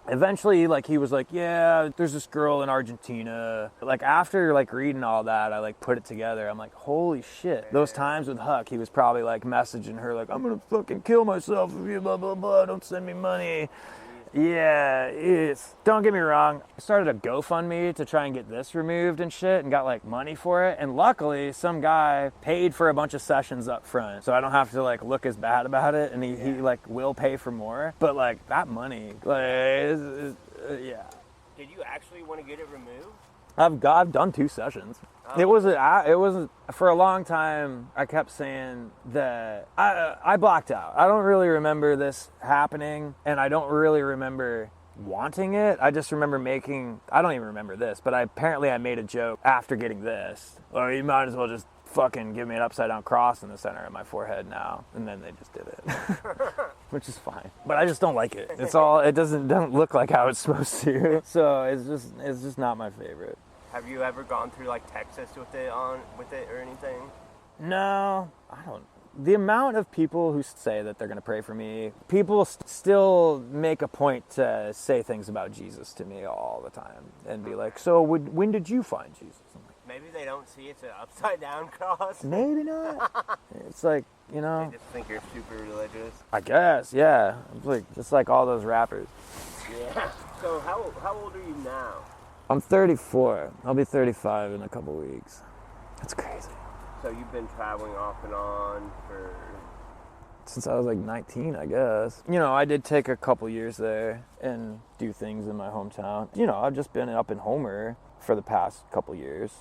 eventually, like, he was like, yeah, there's this girl in Argentina. Like, after, like, reading all that, I, like, put it together. I'm like, holy shit. Those times with Huck, he was probably, like, messaging her, like, I'm gonna fucking kill myself if you blah, blah, blah, don't send me money. Yeah, don't get me wrong. I started a GoFundMe to try and get this removed and shit, and got like money for it. And luckily, some guy paid for a bunch of sessions up front, so I don't have to like look as bad about it. And he like will pay for more. But like that money, like, yeah. Did you actually want to get it removed? I've done 2 sessions. It wasn't for a long time. I kept saying that I blocked out. I don't really remember this happening, and I don't really remember wanting it. I just remember I don't even remember this, but apparently I made a joke after getting this. Or you might as well just fucking give me an upside down cross in the center of my forehead now. And then they just did it, which is fine. But I just don't like it. It doesn't look like how it's supposed to. So it's just not my favorite. Have you ever gone through like Texas with it or anything? No, I don't. The amount of people who say that they're going to pray for me, people still make a point to say things about Jesus to me all the time and be like, so when did you find Jesus? I'm like, maybe they don't see it's an upside down cross. Maybe not. It's like, you know. They just think you're super religious. I guess, yeah. It's like, just like all those rappers. Yeah. So how old are you now? I'm 34. I'll be 35 in a couple weeks. That's crazy. So you've been traveling off and on since I was like 19, I guess. You know, I did take a couple years there and do things in my hometown. You know, I've just been up in Homer for the past couple years.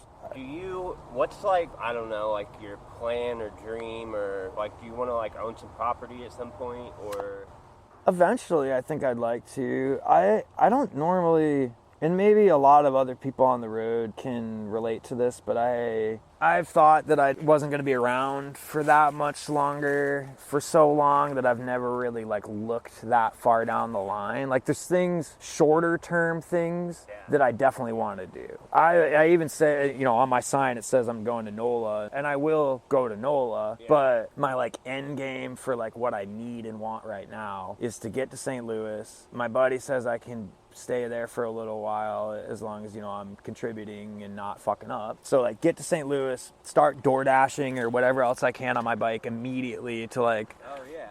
What's like, I don't know, like your plan or dream, or like, do you want to like own some property at some point, or? Eventually, I think I'd like to. I don't normally, and maybe a lot of other people on the road can relate to this, but I've thought that I wasn't going to be around for that much longer, for so long that I've never really like looked that far down the line. Like there's things, shorter term things that I definitely want to do. I even say, you know, on my sign it says I'm going to NOLA, and I will go to NOLA, but my like end game for like what I need and want right now is to get to St. Louis. My buddy says I can stay there for a little while as long as, you know, I'm contributing and not fucking up. So like get to St. Louis, start door dashing or whatever else I can on my bike immediately to like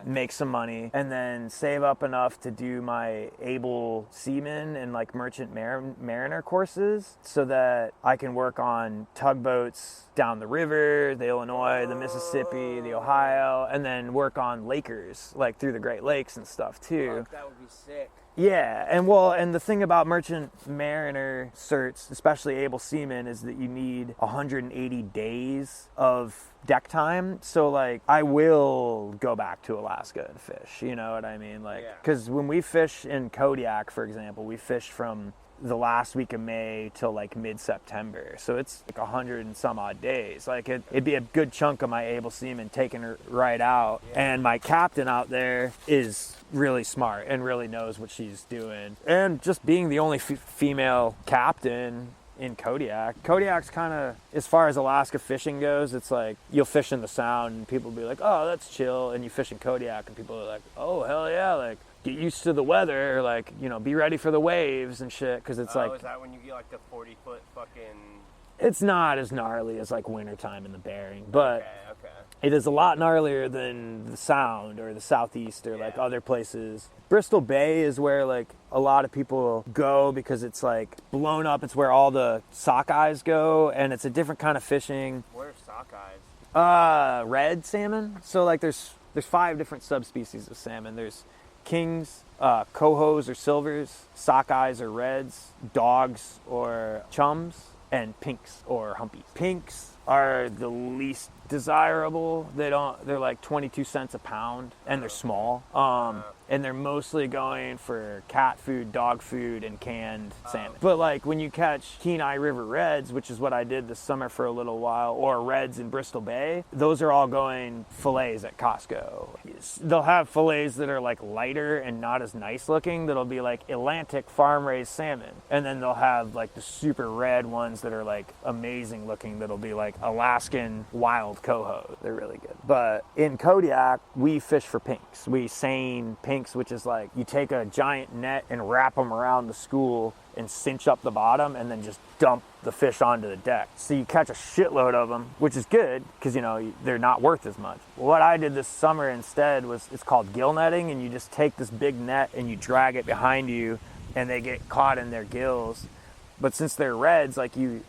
make some money, and then save up enough to do my able seaman and like merchant mariner courses so that I can work on tugboats down the river, the Illinois, the Mississippi, the Ohio, and then work on lakers like through the Great Lakes and stuff too. Fuck, that would be sick. Yeah, and the thing about merchant mariner certs, especially able seaman, is that you need 180 days of deck time. So like I will go back to Alaska and fish, you know what I mean? Like, because when we fish in Kodiak, for example, we fish from the last week of May till like mid-September, so it's like 100 and some odd days. Like it'd be a good chunk of my able seaman taking her right out, and my captain out there is really smart and really knows what she's doing. And just being the only female captain in Kodiak. Kodiak's kind of, as far as Alaska fishing goes, it's like you'll fish in the Sound and people will be like, oh, that's chill, and you fish in Kodiak and people are like, oh, hell yeah, like get used to the weather, like, you know, be ready for the waves and shit, because it's like... is that when you get like the 40-foot fucking... It's not as gnarly as like wintertime in the Bering, but okay. It is a lot gnarlier than the Sound or the Southeast or like other places. Bristol Bay is where like a lot of people go because it's like blown up. It's where all the sockeyes go, and it's a different kind of fishing. Where's sockeyes? Red salmon. So like there's 5 different subspecies of salmon. There's kings, cohos or silvers, sockeyes or reds, dogs or chums, and pinks or humpies. Pinks are the least desirable. They're like 22 cents a pound, and they're small. And they're mostly going for cat food, dog food, and canned salmon. But like when you catch Kenai River Reds, which is what I did this summer for a little while, or Reds in Bristol Bay, those are all going fillets at Costco. They'll have fillets that are like lighter and not as nice looking, that'll be like Atlantic farm-raised salmon. And then they'll have like the super red ones that are like amazing looking, that'll be like Alaskan wild coho. They're really good. But in Kodiak, we fish for pinks. We seine pinks, which is like you take a giant net and wrap them around the school and cinch up the bottom and then just dump the fish onto the deck. So you catch a shitload of them, which is good because, you know, they're not worth as much. What I did this summer instead was, it's called gill netting, and you just take this big net and you drag it behind you and they get caught in their gills. But since they're reds, like you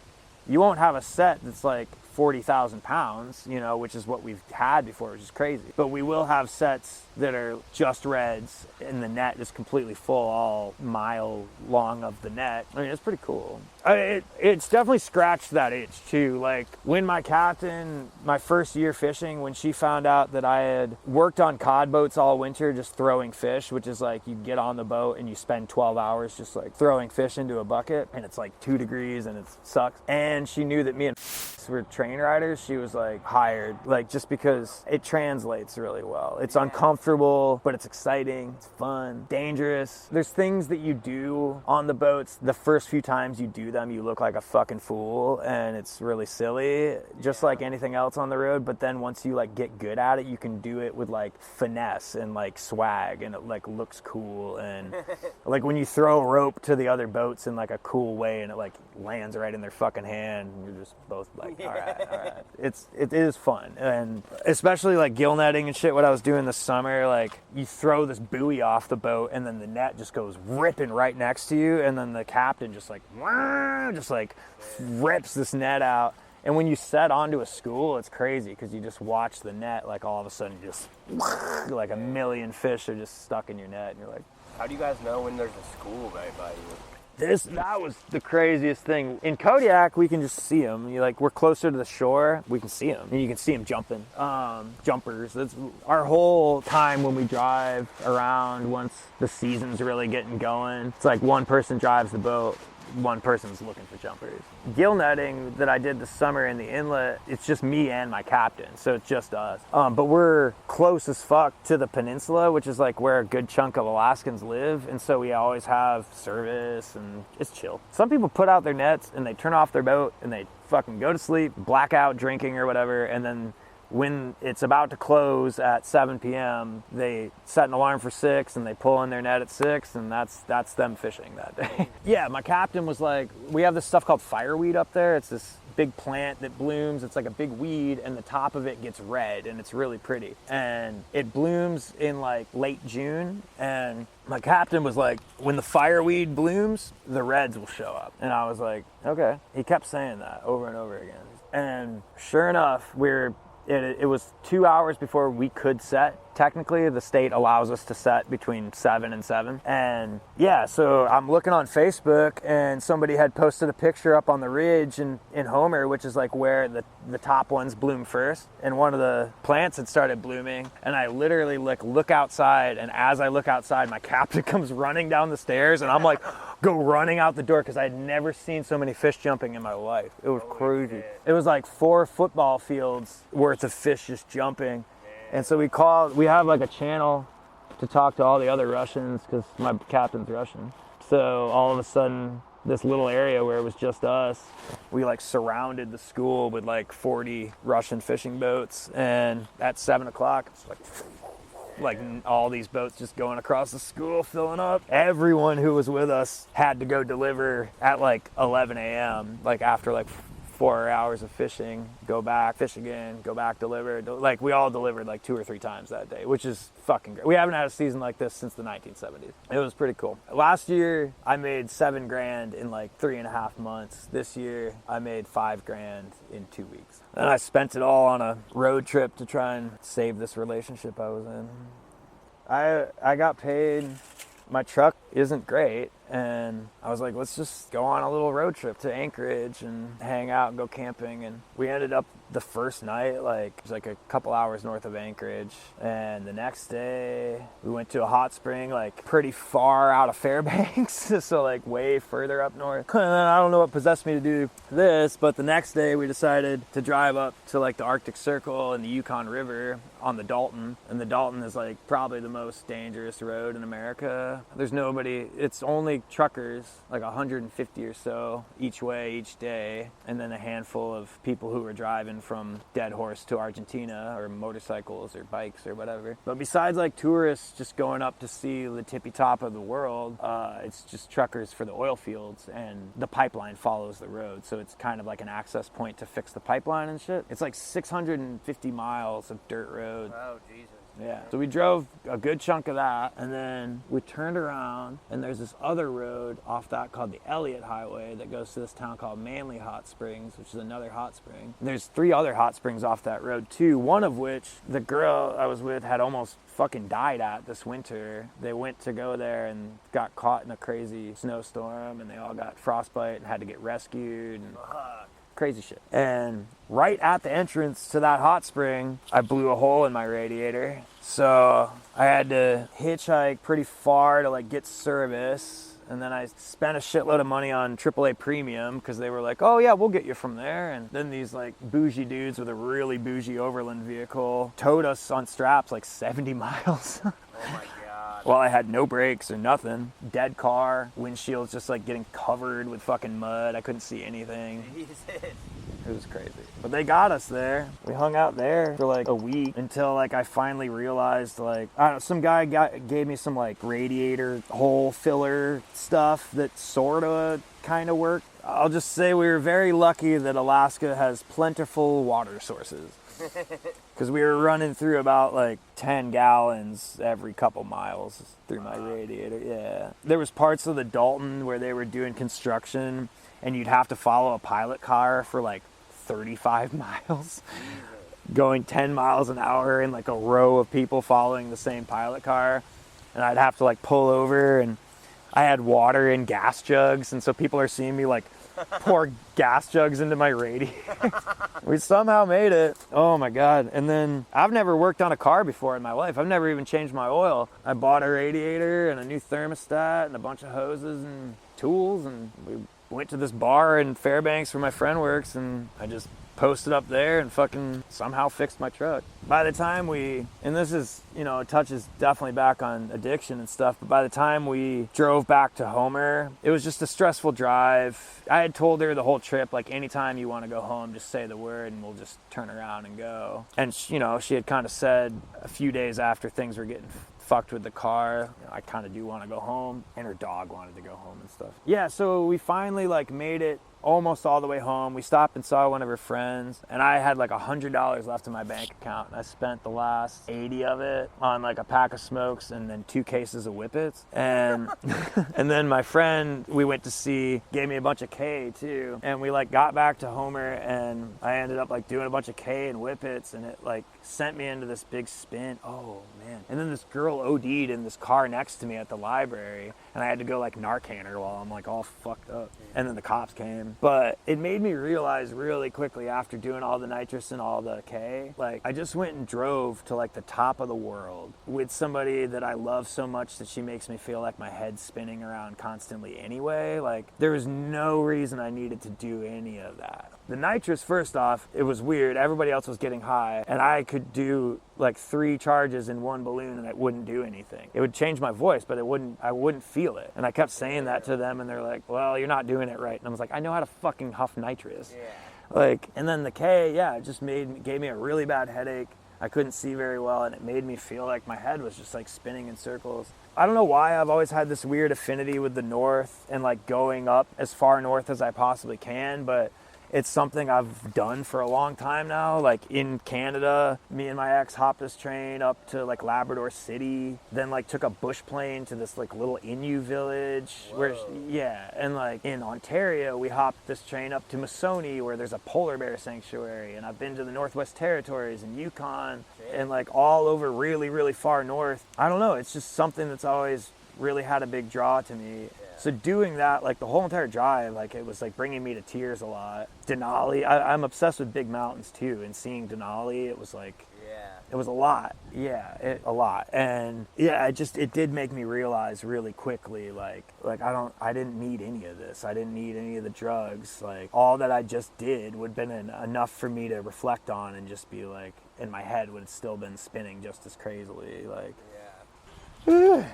won't have a set that's like 40,000 pounds, you know, which is what we've had before, which is crazy. But we will have sets that are just reds, and the net is completely full, all mile long of the net. I mean, it's pretty cool. It's definitely scratched that itch too. Like when my captain, my first year fishing, when she found out that I had worked on cod boats all winter just throwing fish, which is like you get on the boat and you spend 12 hours just like throwing fish into a bucket, and it's like 2 degrees and it sucks. And she knew that me and were train riders. She was like hired, like just because it translates really well. It's uncomfortable, but it's exciting, it's fun, dangerous. There's things that you do on the boats, the first few times you do them, you look like a fucking fool and it's really silly, just like anything else on the road. But then once you like get good at it, you can do it with like finesse and like swag, and it like looks cool. And like when you throw a rope to the other boats in like a cool way and it like lands right in their fucking hand, and you're just both like, all right. It is fun. And especially like gill netting and shit, what I was doing this summer, like you throw this buoy off the boat and then the net just goes ripping right next to you, and then the captain just like rips this net out. And when you set onto a school, it's crazy because you just watch the net, like all of a sudden just like a million fish are just stuck in your net, and you're like, how do you guys know when there's a school right by you? That was the craziest thing. In Kodiak, we can just see them. We're closer to the shore, we can see them. And you can see them jumping. Jumpers. That's our whole time when we drive around once the season's really getting going. It's like one person drives the boat, one person's looking for jumpers. Gill netting that I did this summer in the inlet, it's just me and my captain, so it's just us. But we're close as fuck to the peninsula, which is like where a good chunk of Alaskans live, and so we always have service, and it's chill. Some people put out their nets and they turn off their boat and they fucking go to sleep, black out drinking or whatever, and then when it's about to close at 7 p.m., they set an alarm for 6 and they pull in their net at 6, and that's them fishing that day. Yeah, my captain was like, we have this stuff called fireweed up there. It's this big plant that blooms. It's like a big weed, and the top of it gets red, and it's really pretty. And it blooms in like late June, and my captain was like, when the fireweed blooms, the reds will show up. And I was like, okay. He kept saying that over and over again. And sure enough, it was 2 hours before we could set. Technically, the state allows us to set between 7 and 7. And yeah, so I'm looking on Facebook, and somebody had posted a picture up on the ridge in Homer, which is like where the top ones bloom first. And one of the plants had started blooming. And I literally like look outside, and as I look outside, my captain comes running down the stairs, and I'm like, go running out the door, because I had never seen so many fish jumping in my life. It was crazy. It was like 4 football fields worth of fish just jumping. And so we have like a channel to talk to all the other Russians, because my captain's Russian. So all of a sudden, this little area where it was just us, we like surrounded the school with like 40 Russian fishing boats. And at 7 o'clock, it's like all these boats just going across the school, filling up. Everyone who was with us had to go deliver at like 11 a.m., like after like 4 hours of fishing, go back, fish again, go back, deliver. Like we all delivered like 2 or 3 times that day, which is fucking great. We haven't had a season like this since the 1970s. It was pretty cool. Last year, I made $7,000 in like 3.5 months. This year, I made $5,000 in 2 weeks. And I spent it all on a road trip to try and save this relationship I was in. I got paid. My truck isn't great, and I was like, let's just go on a little road trip to Anchorage and hang out and go camping. And we ended up the first night, like it was like a couple hours north of Anchorage, and the next day we went to a hot spring like pretty far out of Fairbanks, so like way further up north. And then I don't know what possessed me to do this, but the next day we decided to drive up to like the Arctic Circle and the Yukon River on the Dalton. And the Dalton is like probably the most dangerous road in America. There's nobody, it's only truckers, like 150 or so each way each day, and then a handful of people who are driving from Dead Horse to Argentina, or motorcycles or bikes or whatever. But besides like tourists just going up to see the tippy top of the world, it's just truckers for the oil fields, and the pipeline follows the road, so it's kind of like an access point to fix the pipeline and shit. It's like 650 miles of dirt road. Oh, Jesus. Yeah. So we drove a good chunk of that, and then we turned around, and there's this other road off that called the Elliott Highway that goes to this town called Manly Hot Springs, which is another hot spring. And there's 3 other hot springs off that road too, one of which the girl I was with had almost fucking died at this winter. They went to go there and got caught in a crazy snowstorm, and they all got frostbite and had to get rescued, and crazy shit. And right at the entrance to that hot spring, I blew a hole in my radiator. So I had to hitchhike pretty far to like get service. And then I spent a shitload of money on AAA premium because they were like, oh yeah, we'll get you from there. And then these like bougie dudes with a really bougie overland vehicle towed us on straps like 70 miles. Oh my God. Well, I had no brakes or nothing. Dead car, windshields just like getting covered with fucking mud. I couldn't see anything. Jesus. It was crazy. But they got us there. We hung out there for like a week until like I finally realized like, I don't know, some guy gave me some like radiator hole filler stuff that sort of kind of worked. I'll just say we were very lucky that Alaska has plentiful water sources. Because we were running through about like 10 gallons every couple miles through my radiator. Yeah. There was parts of the Dalton where they were doing construction and you'd have to follow a pilot car for like 35 miles, going 10 miles an hour in like a row of people following the same pilot car. And I'd have to like pull over, and I had water in gas jugs. And so people are seeing me like pour gas jugs into my radiator. We somehow made it. Oh my God. And then I've never worked on a car before in my life. I've never even changed my oil. I bought a radiator and a new thermostat and a bunch of hoses and tools, and we went to this bar in Fairbanks where my friend works, and I just posted up there and fucking somehow fixed my truck. By the time and this is, you know, it touches definitely back on addiction and stuff, but by the time we drove back to Homer, it was just a stressful drive. I had told her the whole trip, like, anytime you want to go home, just say the word and we'll just turn around and go. And, you know, she had kind of said a few days after things were getting fucked with the car, you know, I kind of do want to go home, and her dog wanted to go home and stuff. Yeah, so we finally like made it almost all the way home. We stopped and saw one of her friends, and I had like $100 left in my bank account, and I spent the last 80 of it on like a pack of smokes and then 2 cases of Whippets. And and then my friend we went to see gave me a bunch of K too, and we like got back to Homer, and I ended up like doing a bunch of K and Whippets, and it like sent me into this big spin. Oh man. And then this girl OD'd in this car next to me at the library, and I had to go like Narcan her while I'm like all fucked up. And then the cops came. But it made me realize really quickly after doing all the nitrous and all the K, like I just went and drove to like the top of the world with somebody that I love so much that she makes me feel like my head's spinning around constantly anyway. Like there was no reason I needed to do any of that. The nitrous, first off, it was weird. Everybody else was getting high, and I could do like 3 charges in one balloon and it wouldn't do anything. It would change my voice, but I wouldn't feel it. And I kept saying that to them, and they're like, well, you're not doing it right. And I was like, I know how to fucking huff nitrous. Yeah. Like, and then the K, yeah, it just gave me a really bad headache. I couldn't see very well, and it made me feel like my head was just like spinning in circles. I don't know why I've always had this weird affinity with the north and like going up as far north as I possibly can, but it's something I've done for a long time now. Like in Canada, me and my ex hopped this train up to like Labrador City, then like took a bush plane to this like little Innu village. And like in Ontario, we hopped this train up to Missoni where there's a polar bear sanctuary. And I've been to the Northwest Territories and Yukon and like all over really, really far north. I don't know, it's just something that's always really had a big draw to me. So doing that, like the whole entire drive, like it was like bringing me to tears a lot. Denali, I'm obsessed with big mountains too, and seeing Denali, it was like, it was a lot. Yeah, a lot. And yeah, it did make me realize really quickly, like I didn't need any of this. I didn't need any of the drugs. Like all that I just did would have been enough for me to reflect on and just be like, in my head would have still been spinning just as crazily. Like,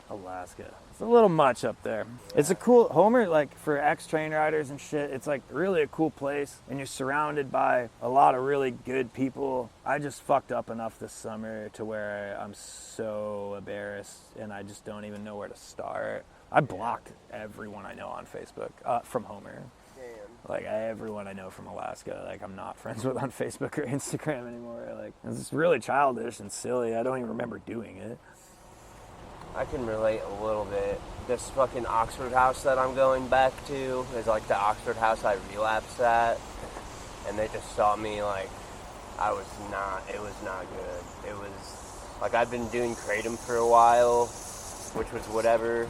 Alaska. It's a little much up there. Yeah. It's a cool, Homer, like for ex-train riders and shit, it's like really a cool place, and you're surrounded by a lot of really good people. I just fucked up enough this summer to where I'm so embarrassed and I just don't even know where to start. I blocked everyone I know on Facebook from Homer. Like everyone I know from Alaska, like I'm not friends with on Facebook or Instagram anymore. Like it's really childish and silly. I don't even remember doing it. I can relate a little bit. This fucking Oxford house that I'm going back to is like the Oxford house I relapsed at. And they just saw me like it was not good. It was like I'd been doing Kratom for a while, which was whatever.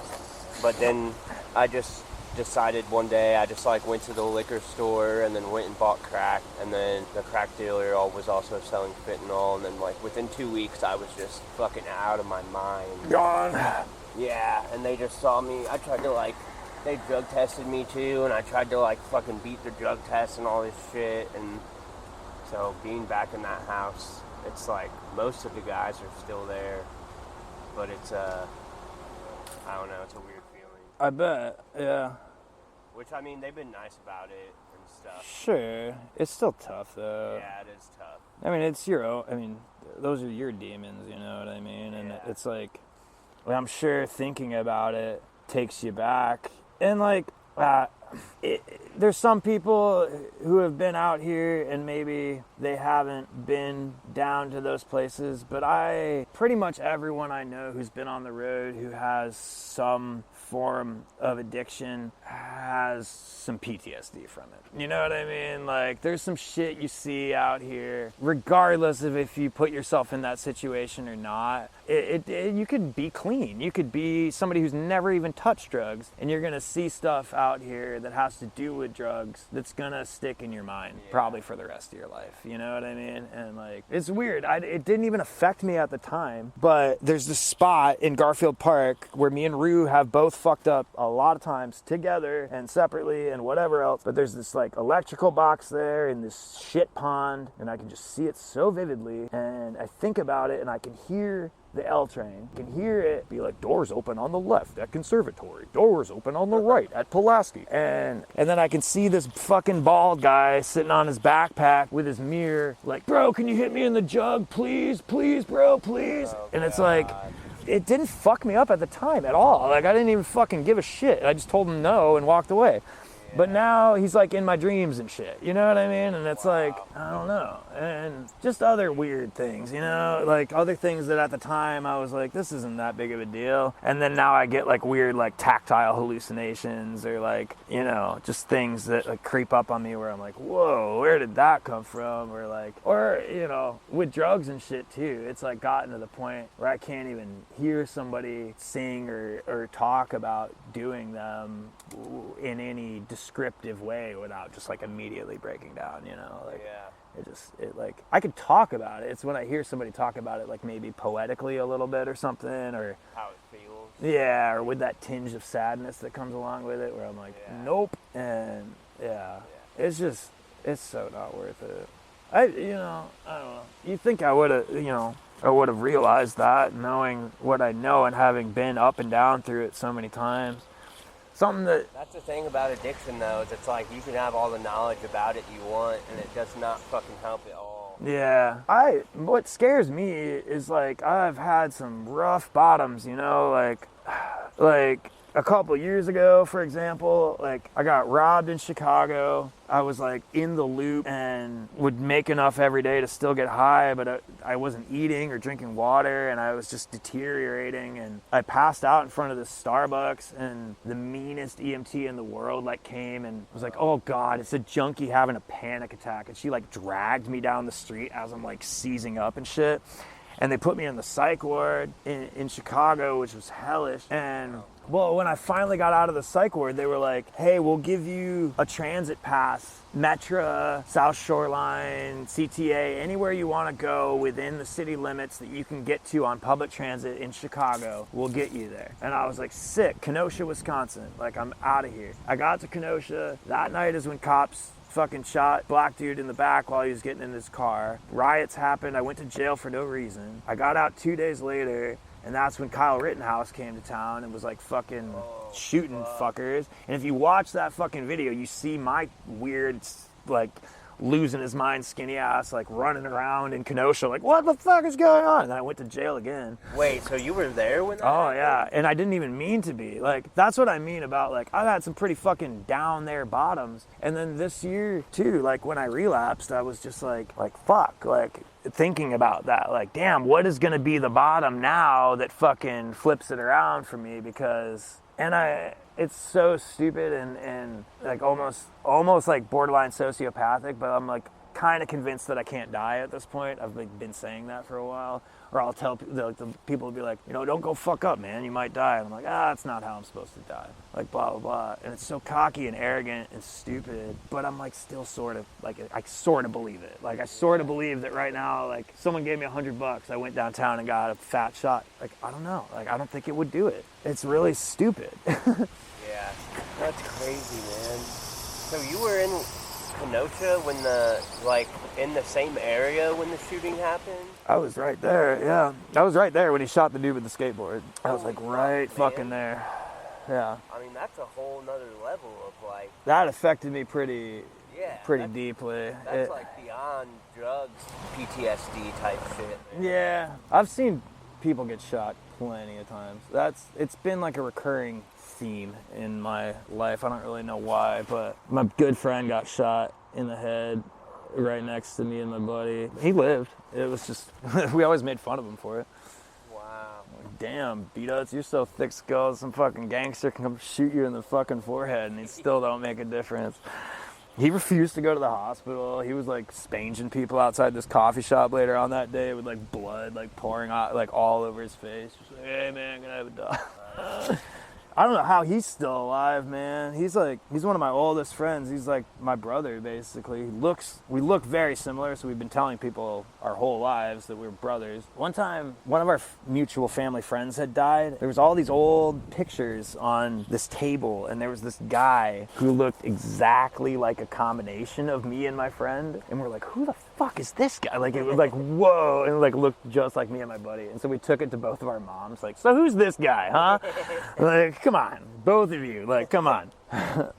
But then I just decided one day I just like went to the liquor store and then went and bought crack, and then the crack dealer was also selling fentanyl, and then like within 2 weeks I was just fucking out of my mind. Gone. Yeah, and they just saw me. I tried to like, they drug tested me too, and I tried to like fucking beat the drug test and all this shit, and so being back in that house, it's like most of the guys are still there, but it's I don't know, it's a weird feeling. I bet, yeah. Which, I mean, they've been nice about it and stuff. Sure. It's still tough, though. Yeah, it is tough. I mean, it's your own, I mean, those are your demons, you know what I mean? And it's like, I'm sure thinking about it takes you back. And like, there's some people who have been out here and maybe they haven't been down to those places, but pretty much everyone I know who's been on the road who has some form of addiction has some PTSD from it. You know what I mean? Like, there's some shit you see out here, regardless of if you put yourself in that situation or not. You could be clean. You could be somebody who's never even touched drugs, and you're gonna see stuff out here that has to do with drugs that's gonna stick in your mind probably for the rest of your life. You know what I mean? And like, it's weird. It didn't even affect me at the time, but there's this spot in Garfield Park where me and Rue have both fucked up a lot of times together and separately and whatever else, but there's this like electrical box there in this shit pond, and I can just see it so vividly, and I think about it and I can hear the L train. I can hear it be like, doors open on the left at Conservatory, doors open on the right at Pulaski, and then I can see this fucking bald guy sitting on his backpack with his mirror like, bro, can you hit me in the jug, please bro, please. And it's like, it didn't fuck me up at the time at all. Like, I didn't even fucking give a shit. I just told him no and walked away. But now he's like in my dreams and shit, you know what I mean? And it's like, I don't know. And just other weird things, you know, like other things that at the time I was like, this isn't that big of a deal. And then now I get like weird, like tactile hallucinations, or like, you know, just things that like creep up on me where I'm like, whoa, where did that come from? Or like, or, you know, with drugs and shit too, it's like gotten to the point where I can't even hear somebody sing or talk about doing them in any descriptive way without just like immediately breaking down, you know, like it like, I could talk about it. It's when I hear somebody talk about it, like maybe poetically a little bit or something, or how it feels. Yeah, or with that tinge of sadness that comes along with it, where I'm like, nope. And it's just, it's so not worth it. I don't know. You think I would have realized that, knowing what I know and having been up and down through it so many times. That's the thing about addiction, though, is it's like you can have all the knowledge about it you want, and it does not fucking help at all. Yeah. What scares me is like, I've had some rough bottoms, you know, like a couple years ago, for example, like I got robbed in Chicago. I was like in the loop and would make enough every day to still get high, but I wasn't eating or drinking water, and I was just deteriorating, and I passed out in front of this Starbucks, and the meanest EMT in the world like came and was like, oh God, it's a junkie having a panic attack, and she like dragged me down the street as I'm like seizing up and shit. And they put me in the psych ward in Chicago, which was hellish. And well, when I finally got out of the psych ward, they were like, hey, we'll give you a transit pass, Metra, South Shoreline, CTA, anywhere you want to go within the city limits that you can get to on public transit in Chicago, we'll get you there. And I was like, sick, Kenosha, Wisconsin, like I'm out of here. I got to Kenosha. That night is when cops fucking shot black dude in the back while he was getting in his car. Riots happened. I went to jail for no reason. I got out 2 days later, and that's when Kyle Rittenhouse came to town and was like fucking shooting fuckers. And if you watch that fucking video, you see my weird like losing his mind, skinny ass, like running around in Kenosha, like, what the fuck is going on? And then I went to jail again. Wait, so you were there when that happened? Yeah, and I didn't even mean to be. Like, that's what I mean about, like, I've had some pretty fucking down there bottoms. And then this year, too, like, when I relapsed, I was just like, fuck, like, thinking about that, like, damn, what is gonna be the bottom now that fucking flips it around for me? Because, it's so stupid and like almost like borderline sociopathic, but I'm like kind of convinced that I can't die at this point. I've like been saying that for a while. Or I'll tell the people will be like, don't go fuck up, man, you might die. And I'm like, that's not how I'm supposed to die. Like, blah, blah, blah. And it's so cocky and arrogant and stupid, but I'm like still sort of, like, I sort of believe it. Like, I sort of believe that right now, like, someone gave me $100, I went downtown and got a fat shot. Like, I don't know. Like, I don't think it would do it. It's really stupid. Yeah, that's crazy, man. So you were in Kenosha when in the same area when the shooting happened? I was right there, yeah. I was right there when he shot the dude with the skateboard. I was like right fucking there. Yeah. I mean, that's a whole nother level of like... That affected me pretty deeply. That's like beyond drugs, PTSD type shit. Man. Yeah. I've seen people get shot plenty of times. It's been like a recurring theme in my life. I don't really know why, but my good friend got shot in the head right next to me and my buddy. He lived. It was just, we always made fun of him for it. Wow. Like, damn, B-Duts, you're so thick-skulled, some fucking gangster can come shoot you in the fucking forehead and he still don't make a difference. He refused to go to the hospital. He was like spanging people outside this coffee shop later on that day with like blood like pouring out like all over his face. Just like, hey man, can I have a dog? I don't know how he's still alive, man. He's one of my oldest friends. He's like my brother, basically. We look very similar, so we've been telling people our whole lives that we're brothers. One time, one of our mutual family friends had died. There was all these old pictures on this table, and there was this guy who looked exactly like a combination of me and my friend. And we're like, who the fuck is this guy? Like, it was like, whoa, and like looked just like me and my buddy. And so we took it to both of our moms, like, so who's this guy, huh? Like, come on, both of you, like, come on.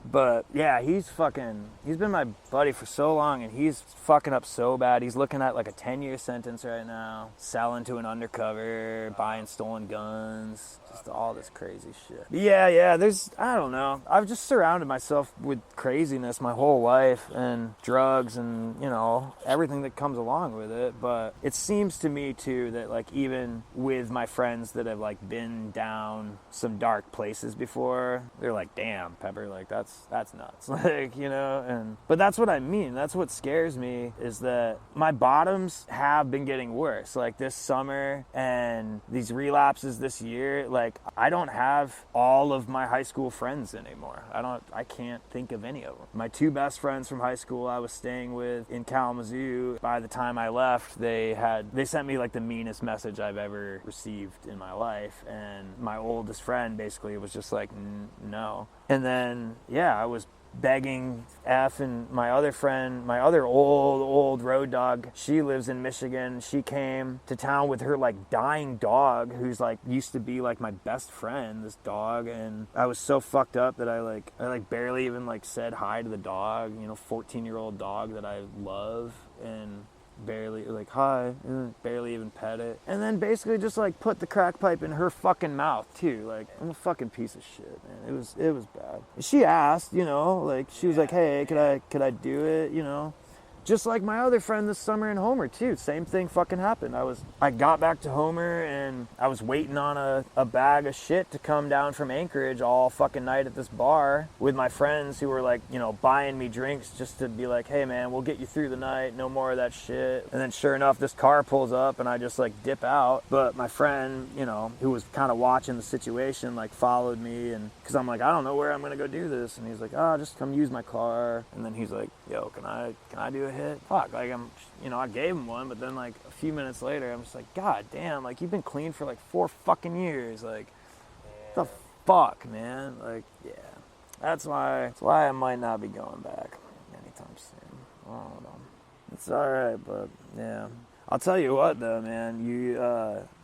But yeah, he's been my buddy for so long, and he's fucking up so bad. He's looking at like a 10-year sentence right now, selling to an undercover, buying stolen guns, just all this crazy shit. Yeah, I don't know. I've just surrounded myself with craziness my whole life, and drugs and, everything that comes along with it. But it seems to me too that like even with my friends that have like been down some dark places before, they're like, damn, Pepper, like that's nuts. Like, but that's what I mean. That's what scares me, is that my bottoms have been getting worse. Like this summer and these relapses this year, like I don't have all of my high school friends anymore. I can't think of any of them. My two best friends from high school I was staying with in Kalamazoo, by the time I left, they sent me like the meanest message I've ever received in my life. And my oldest friend basically was just like, no. And then, I was begging F, and my other friend, my other old road dog, she lives in Michigan. She came to town with her like dying dog, who's like used to be like my best friend, this dog. And I was so fucked up that I barely even like said hi to the dog, 14-year-old dog that I love, and barely like hi, barely even pet it, and then basically just like put the crack pipe in her fucking mouth too. Like, I'm a fucking piece of shit, man. It was bad. She asked, like she was like, hey, could I do it, Just like my other friend this summer in Homer too. Same thing fucking happened. I got back to Homer and I was waiting on a bag of shit to come down from Anchorage all fucking night at this bar with my friends who were like, buying me drinks just to be like, hey man, we'll get you through the night. No more of that shit. And then sure enough, this car pulls up and I just like dip out. But my friend, who was kind of watching the situation, like followed me, and cause I'm like, I don't know where I'm going to go do this. And he's like, oh, just come use my car. And then he's like, yo, can I do a hit? Fuck, like I gave him one, but then like a few minutes later, I'm just like, God damn, like you've been clean for like 4 fucking years, like, the fuck, man, like, yeah, that's why I might not be going back anytime soon. I don't know. It's all right, but yeah. I'll tell you what though, man,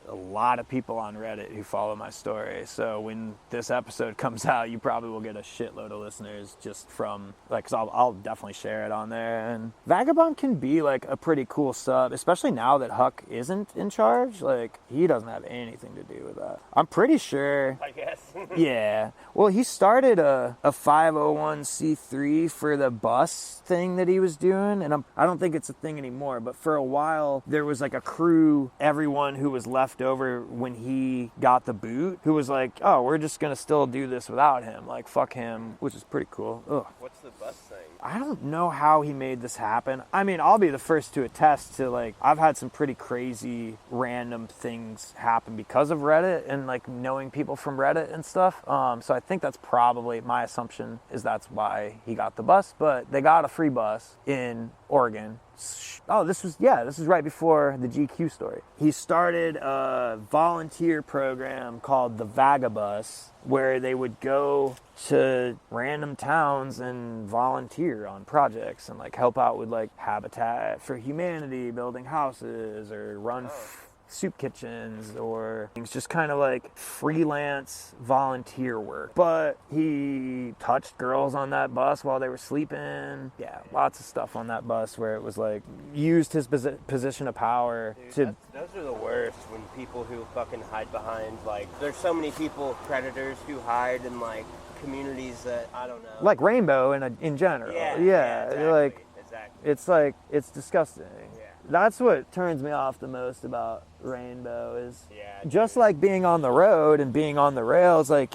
a lot of people on Reddit who follow my story. So when this episode comes out, you probably will get a shitload of listeners just from, like, cause I'll definitely share it on there. And Vagabond can be like a pretty cool sub, especially now that Huck isn't in charge. Like, he doesn't have anything to do with that. I'm pretty sure. I guess. Yeah. Well, he started a 501c3 for the bus thing that he was doing, and I don't think it's a thing anymore, but for a while there was like a crew, everyone who was left over when he got the boot, who was like, oh, we're just gonna still do this without him, like, fuck him, which is pretty cool. Ugh. What's the bus thing? I don't know how he made this happen. I mean, I'll be the first to attest to, like, I've had some pretty crazy random things happen because of Reddit and like knowing people from Reddit and stuff. So I think that's probably, my assumption is that's why he got the bus, but they got a free bus in Oregon. Oh, this was right before the GQ story. He started a volunteer program called the Vagabus, where they would go to random towns and volunteer on projects and like help out with like Habitat for Humanity, building houses, or run soup kitchens, or things, just kind of like freelance volunteer work. But he touched girls on that bus while they were sleeping. Yeah, lots of stuff on that bus where it was like used his position of power. Dude, those are the worst, when people who fucking hide behind, like, there's so many people, predators, who hide in like communities that, I don't know, like Rainbow in general. Yeah, exactly, like exactly. It's like, it's disgusting. Yeah. That's what turns me off the most about Rainbow is just like being on the road and being on the rails. Like,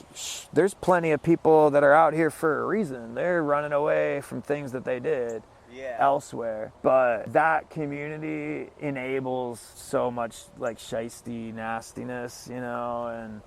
there's plenty of people that are out here for a reason. They're running away from things that they did elsewhere. But that community enables so much like shiesty nastiness, you know, and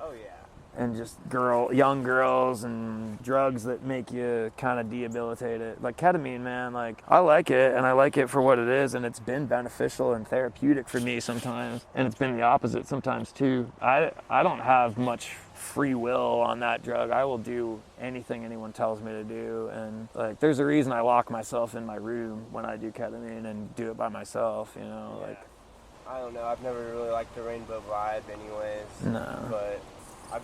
and just young girls and drugs that make you kind of debilitated. Like ketamine, man, like, I like it, and I like it for what it is, and it's been beneficial and therapeutic for me sometimes, and it's been the opposite sometimes too. I don't have much free will on that drug. I will do anything anyone tells me to do, and like, there's a reason I lock myself in my room when I do ketamine and do it by myself, you know. Like, I don't know, I've never really liked the Rainbow vibe anyways. No. But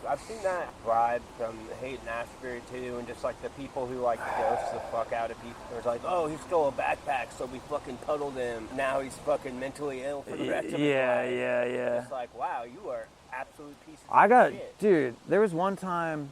I've seen that vibe from Hate and Asbury too, and just like the people who like ghost the fuck out of people. It's like, oh, he stole a backpack, so we fucking puddled him. Now he's fucking mentally ill for the rest of his life. Yeah. It's like, wow, you are absolute piece of shit. Dude, there was one time,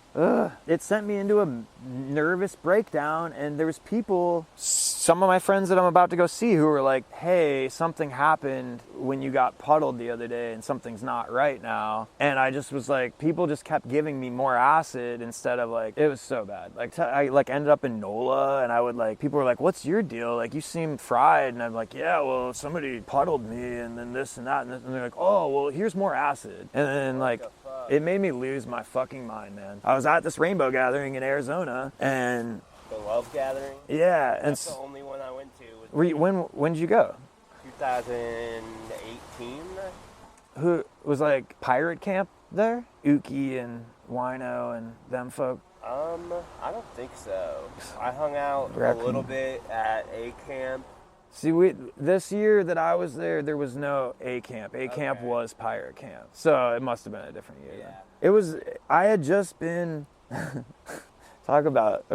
it sent me into a nervous breakdown, and there was people, some of my friends that I'm about to go see, who were like, hey, something happened when you got puddled the other day and something's not right now. And I just was like, people just kept giving me more acid instead of like, it was so bad. Like, I like ended up in NOLA, and I would like, people were like, what's your deal? Like, you seem fried. And I'm like, yeah, well, somebody puddled me, and then this and that. And they're like, oh, well, here's more acid. And then like, it made me lose my fucking mind, man. I was at this Rainbow gathering in Arizona, and The Love Gathering? Yeah. That's the only one I went to. When did you go? 2018. Who was like pirate camp there? Uki and Wino and them folk? I don't think so. I hung out a little bit at A camp. See, this year that I was there was no A camp. A camp was pirate camp. So it must have been a different year then. It was, I had just been, talk about,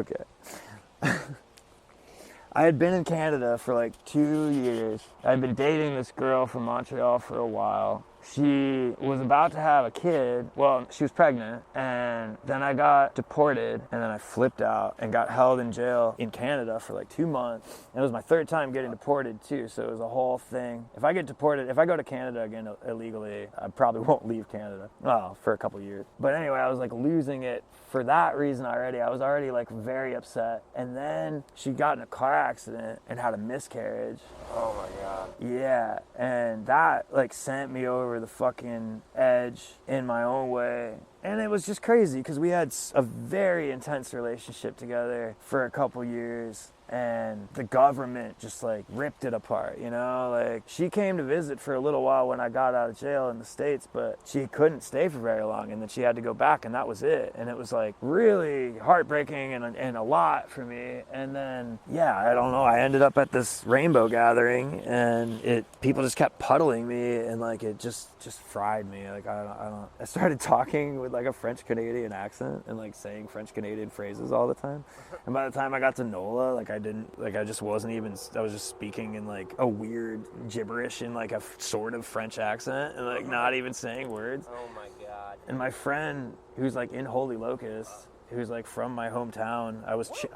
I had been in Canada for like 2 years. I'd been dating this girl from Montreal for a while. She was about to have a kid. Well, she was pregnant, and then I got deported, and then I flipped out and got held in jail in Canada for like 2 months. And it was my third time getting deported too, so it was a whole thing. If I get deported, if I go to Canada again illegally, I probably won't leave Canada. Well, for a couple years. But anyway, I was like losing it for that reason already. I was already like very upset. And then she got in a car accident and had a miscarriage. Oh my God. Yeah, and that like sent me over the fucking edge in my own way. And it was just crazy because we had a very intense relationship together for a couple years. and the government just like ripped it apart, you know? Like, she came to visit for a little while when I got out of jail in the States, but she couldn't stay for very long, and then she had to go back, and that was it. And it was like really heartbreaking and a lot for me. And then, yeah, I don't know, I ended up at this rainbow gathering, and people just kept puddling me, and like it just fried me. Like I started talking with like a French Canadian accent and like saying French Canadian phrases all the time. And by the time I got to NOLA, I was just speaking in like a weird gibberish in like a sort of French accent and like not even saying words. Oh my God. And my friend who's like in Holy Locust, who's like from my hometown,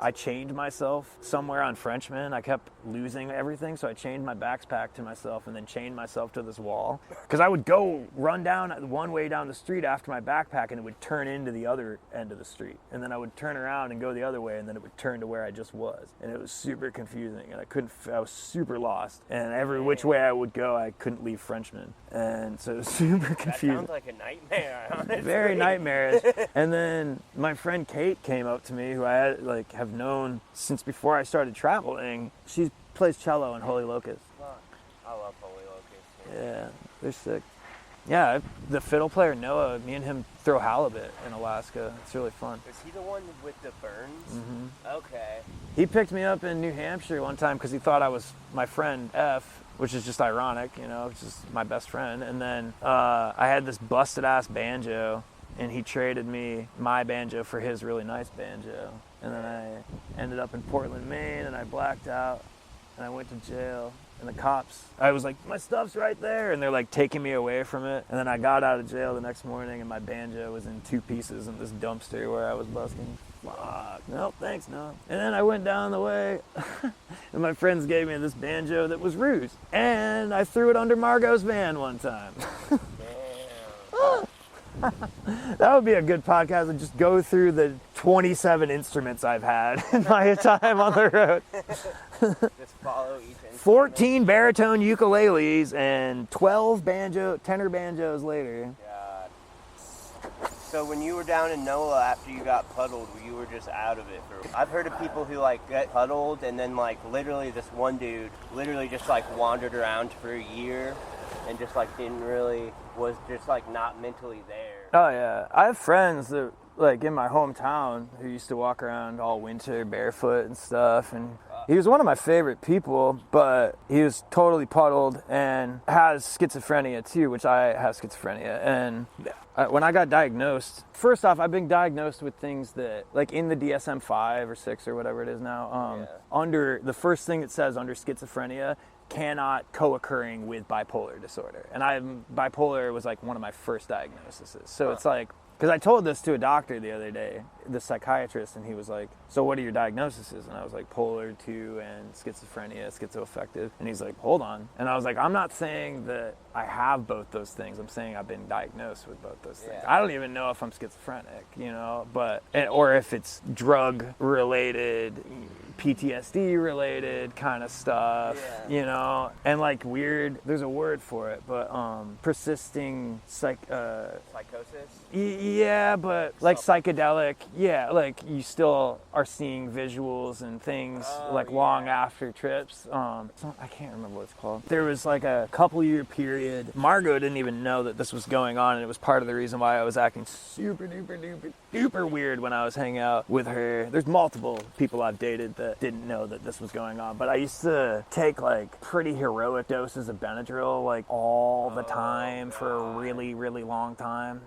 I chained myself somewhere on Frenchman. I kept losing everything, so I chained my backpack to myself and then chained myself to this wall. Because I would go run down one way down the street after my backpack, and it would turn into the other end of the street. And then I would turn around and go the other way, and then it would turn to where I just was. And it was super confusing, and I was super lost. And every which way I would go, I couldn't leave Frenchman. And so it was super confusing. That sounds like a nightmare, honestly. Very nightmarish. And then my friend Kate came up to me, who I have known since before I started traveling. She plays cello in Holy Locust. I love Holy Locust. Yeah, they're sick. Yeah, the fiddle player Noah, me and him throw halibut in Alaska. It's really fun. Is he the one with the burns? Mm-hmm. Okay. He picked me up in New Hampshire one time because he thought I was my friend F, which is just ironic, you know, it's just my best friend. And then I had this busted ass banjo, and he traded me my banjo for his really nice banjo. And then I ended up in Portland, Maine, and I blacked out, and I went to jail. And the cops, I was like, my stuff's right there, and they're like taking me away from it. And then I got out of jail the next morning, and my banjo was in 2 pieces in this dumpster where I was busking. Fuck, no, thanks, no. And then I went down the way, and my friends gave me this banjo that was Ruse. And I threw it under Margot's van one time. That would be a good podcast, and just go through the 27 instruments I've had in my time on the road. Just follow each instrument. 14 baritone ukuleles and 12 tenor banjos later. God. So when you were down in NOLA after you got puddled, you were just out of it. I've heard of people who like get puddled, and then like literally this one dude literally just like wandered around for a year and just like was just like not mentally there. Oh yeah, I have friends that like in my hometown who used to walk around all winter barefoot and stuff, and he was one of my favorite people, but he was totally puddled and has schizophrenia too, which I have schizophrenia. And when I got diagnosed, first off, I've been diagnosed with things that, like in the DSM-5 or 6 or whatever it is now, under the first thing it says under schizophrenia, cannot co-occurring with bipolar disorder. And bipolar was like one of my first diagnoses. So it's like, because I told this to a doctor the other day, the psychiatrist, and he was like, so what are your diagnoses? And I was like, polar 2 and schizophrenia, schizoaffective. And he's like, hold on. And I was like, I'm not saying that I have both those things. I'm saying I've been diagnosed with both those things. I don't even know if I'm schizophrenic, you know, or if it's drug related, PTSD related kind of stuff, you know, and like weird, there's a word for it, but persisting psychosis? Yeah, but like psychedelic, like you still are seeing visuals and things long after trips. I can't remember what it's called. There was like a couple year period. Margot didn't even know that this was going on, and it was part of the reason why I was acting super duper weird when I was hanging out with her. There's multiple people I've dated that didn't know that this was going on, but I used to take like pretty heroic doses of Benadryl like all the time for a really long time.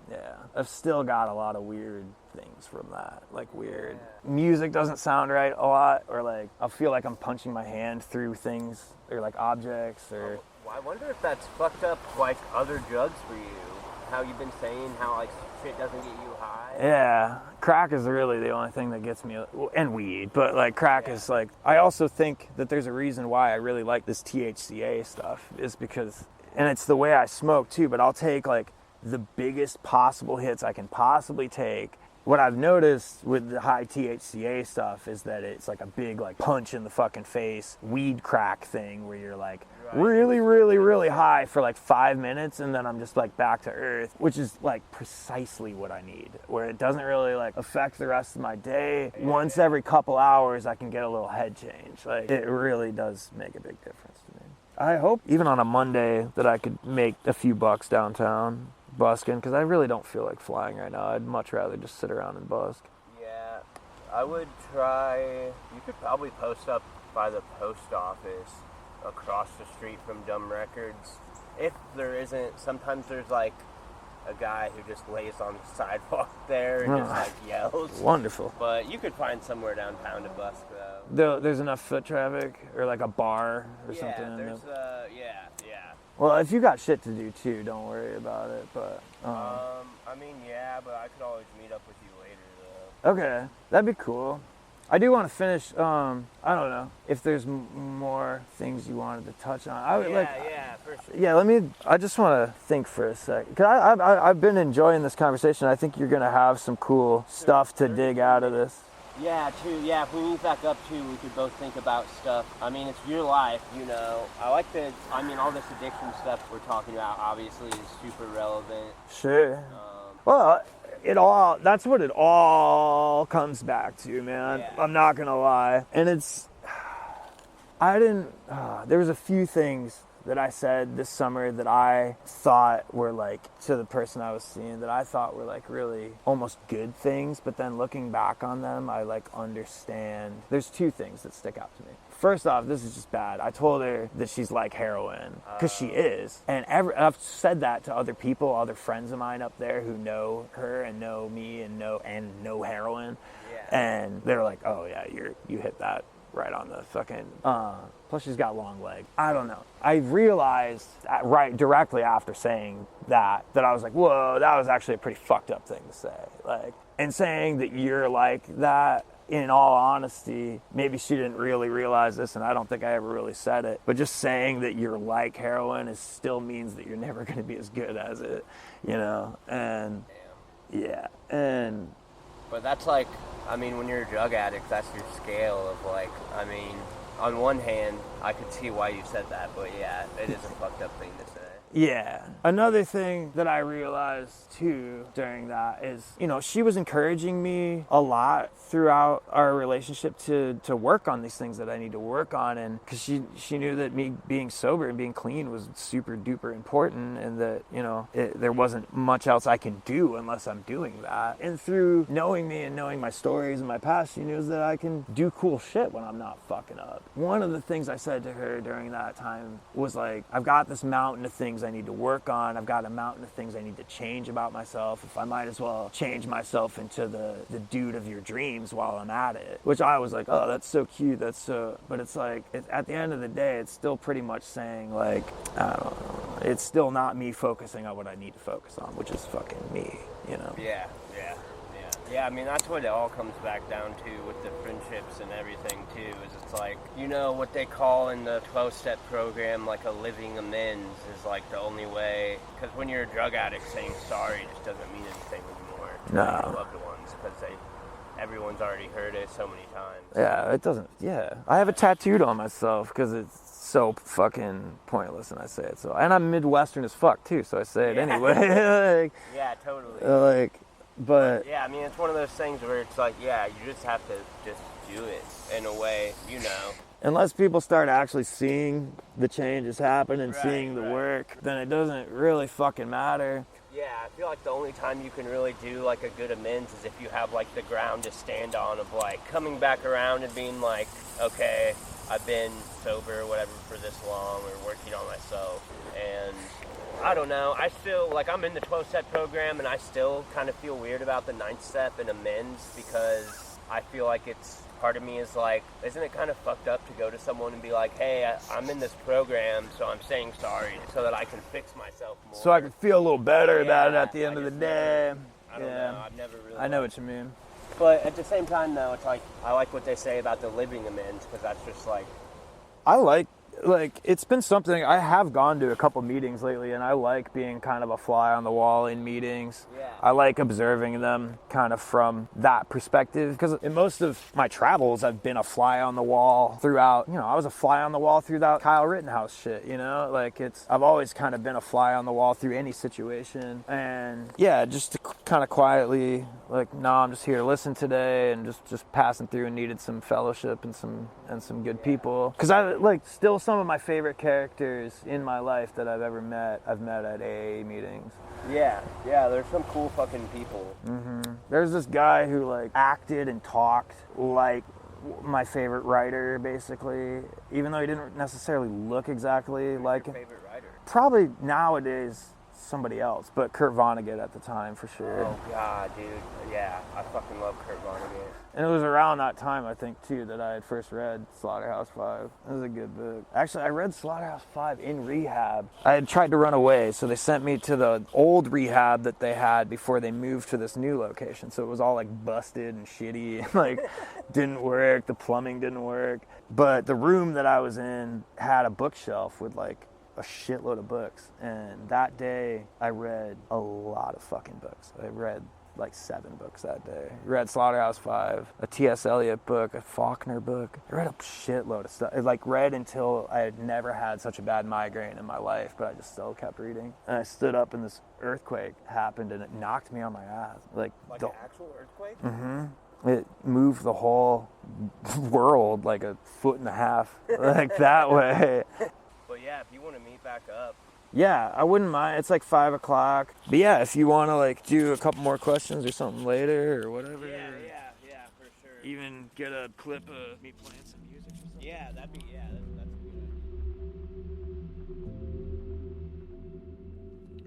I've still got a lot of weird things from that, like weird music doesn't sound right a lot, or like I'll feel like I'm punching my hand through things or like objects, or I wonder if that's fucked up like other drugs for you, how you've been saying how like shit doesn't get you high. Crack is really the only thing that gets me, and weed, but like crack is like, I also think that there's a reason why I really like this THCA stuff, is because, and it's the way I smoke too, but I'll take like the biggest possible hits I can possibly take. What I've noticed with the high THCA stuff is that it's like a big like punch in the fucking face weed crack thing where you're like, really, really, really high for like 5 minutes, and then I'm just like back to earth, which is like precisely what I need, where it doesn't really like affect the rest of my day. Once every couple hours I can get a little head change. Like, it really does make a big difference to me. I hope even on a Monday that I could make a few bucks downtown busking, because I really don't feel like flying right now. I'd much rather just sit around and busk. Yeah, I would try. You could probably post up by the post office across the street from Dumb Records. If there isn't, sometimes there's like a guy who just lays on the sidewalk there and just like yells. Wonderful. But you could find somewhere downtown to busk though. There's enough foot traffic, or like a bar or something. Yeah. Well, if you got shit to do too, don't worry about it. But I mean, yeah, but I could always meet up with you later though. Okay, that'd be cool. I do want to finish. I don't know if there's more things you wanted to touch on. For sure. Yeah, I just want to think for a second, because I've been enjoying this conversation. I think you're gonna have some cool stuff to dig out of this. Yeah, too. Yeah, if we meet back up too, we could both think about stuff. I mean, it's your life, you know. All this addiction stuff we're talking about obviously is super relevant. Sure. Well, that's what it all comes back to, man. Yeah. I'm not gonna lie. And there was a few things that I said this summer that I thought were like, to the person I was seeing, that I thought were like really almost good things, but then looking back on them, I like understand. There's two things that stick out to me. First off, this is just bad. I told her that she's like heroin, because she is. And I've said that to other people, other friends of mine up there who know her and know me and know heroin. Yeah. And they're like, oh yeah, you hit that right on the fucking, plus she's got long legs. I don't know. I realized right directly after saying that I was like, whoa, that was actually a pretty fucked up thing to say. Like, and saying that you're like that, in all honesty, maybe she didn't really realize this, and I don't think I ever really said it, but just saying that you're like heroin still means that you're never going to be as good as it, you know? And yeah, and but that's like, I mean, when you're a drug addict, that's your scale of like, I mean, on one hand, I could see why you said that, but yeah, it is a fucked up thing to say. Yeah. Another thing that I realized too during that is, you know, she was encouraging me a lot throughout our relationship to work on these things that I need to work on, and because she knew that me being sober and being clean was super duper important, and that, you know, there wasn't much else I can do unless I'm doing that. And through knowing me and knowing my stories and my past, she knows that I can do cool shit when I'm not fucking up. One of the things I said to her during that time was like, I've got this mountain of things I need to work on. I've got a mountain of things I need to change about myself. If I might as well change myself into the dude of your dreams while I'm at it. Which I was like, oh, that's so cute. That's so, but it's like, at the end of the day, it's still pretty much saying like, I don't know, it's still not me focusing on what I need to focus on, which is fucking me, you know? Yeah, I mean, that's what it all comes back down to with the friendships and everything, too, is it's like, you know, what they call in the 12-step program, like a living amends is like the only way, because when you're a drug addict, saying sorry just doesn't mean anything anymore to your loved ones, because everyone's already heard it so many times. Yeah, it doesn't, yeah. I have it tattooed on myself, because it's so fucking pointless, and I say it so, and I'm Midwestern as fuck, too, so I say it anyway. Like, yeah, totally. But yeah, I mean, it's one of those things where it's like, yeah, you just have to just do it in a way, you know. Unless people start actually seeing the changes happen and seeing the work, then it doesn't really fucking matter. Yeah, I feel like the only time you can really do like a good amends is if you have like the ground to stand on of like coming back around and being like, okay, I've been sober or whatever for this long, or working on myself, and I don't know, I still, like, I'm in the 12-step program, and I still kind of feel weird about the 9th step and amends, because I feel like it's, part of me is like, isn't it kind of fucked up to go to someone and be like, hey, I'm in this program, so I'm saying sorry, so that I can fix myself more. So I can feel a little better about it at the end of the day. I don't know, I've never really... I know what you mean. But at the same time, though, it's like, I like what they say about the living amends, because that's just like... I like like, it's been something. I have gone to a couple meetings lately, and I like being kind of a fly on the wall in meetings. Yeah. I like observing them kind of from that perspective, because in most of my travels, I've been a fly on the wall throughout. I was a fly on the wall through that Kyle Rittenhouse shit, like I've always kind of been a fly on the wall through any situation. And yeah, just to kind of quietly, like, no, I'm just here to listen today, and just passing through and needed some fellowship and some good people. Because I like still some of my favorite characters in my life that I've ever met, I've met at AA meetings. Yeah, there's some cool fucking people. There's this guy who like acted and talked like my favorite writer, basically, even though he didn't necessarily look exactly like him. Favorite writer? Probably nowadays somebody else, but Kurt Vonnegut at the time for sure. Oh god, dude. Yeah, I fucking love Kurt Vonnegut. And it was around that time, I think, too, that I had first read Slaughterhouse-Five. It was a good book. Actually, I read Slaughterhouse-Five in rehab. I had tried to run away, so they sent me to the old rehab that they had before they moved to this new location. So it was all like busted and shitty, and like didn't work. The plumbing didn't work. But the room that I was in had a bookshelf with like a shitload of books. And that day, I read a lot of fucking books. I read like 7 books that day. I read Slaughterhouse-Five, a T.S. Eliot book, a Faulkner book. I read a shitload of stuff. I read until I had never had such a bad migraine in my life, but I just still kept reading. And I stood up and this earthquake happened and it knocked me on my ass. Like an actual earthquake? Mm-hmm. It moved the whole world like a foot and a half, like that way. But yeah, if you want to meet back up. Yeah, I wouldn't mind. It's like 5 o'clock. But yeah, if you want to like do a couple more questions or something later or whatever. Yeah, for sure. Even get a clip of me playing some music or something. Yeah, that's a good idea.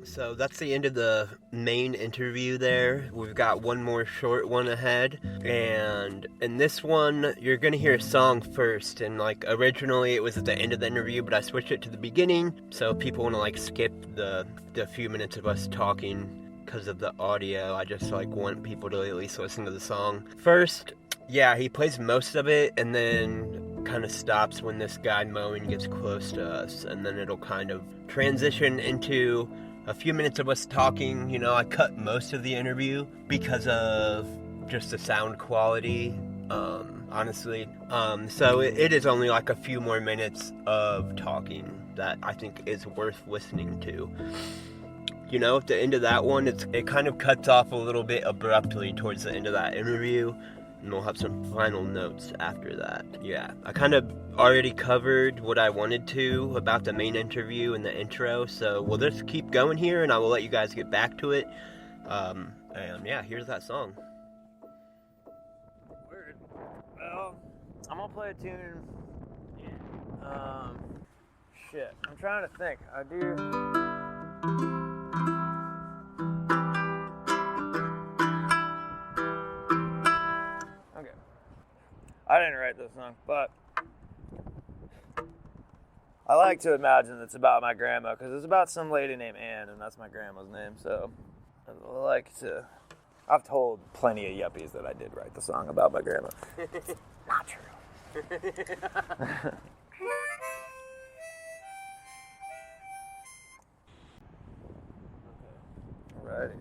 So that's the end of the main interview there. We've got one more short one ahead. And in this one, you're going to hear a song first. And like originally it was at the end of the interview, but I switched it to the beginning. So if people want to like skip the few minutes of us talking because of the audio, I just like want people to at least listen to the song. First, yeah, he plays most of it and then kind of stops when this guy mowing gets close to us. And then it'll kind of transition into a few minutes of us talking. I cut most of the interview because of just the sound quality, honestly. So it is only like a few more minutes of talking that I think is worth listening to. At the end of that one, it kind of cuts off a little bit abruptly towards the end of that interview. And we'll have some final notes after that. Yeah, I kind of already covered what I wanted to about the main interview and the intro, so we'll just keep going here, and I will let you guys get back to it. And yeah, here's that song. Word. Well, I'm gonna play a tune. Shit, I'm trying to think. I do. I didn't write this song, but I like to imagine it's about my grandma, because it's about some lady named Ann, and that's my grandma's name, so I like to... I've told plenty of yuppies that I did write the song about my grandma. Not true. Alrighty.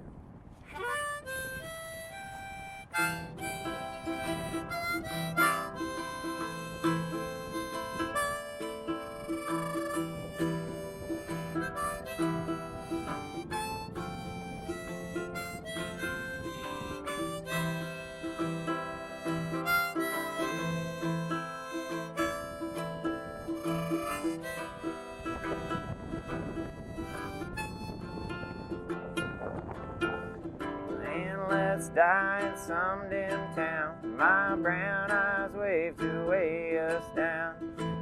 Let's die in some dim town. My brown eyes wave to weigh us down.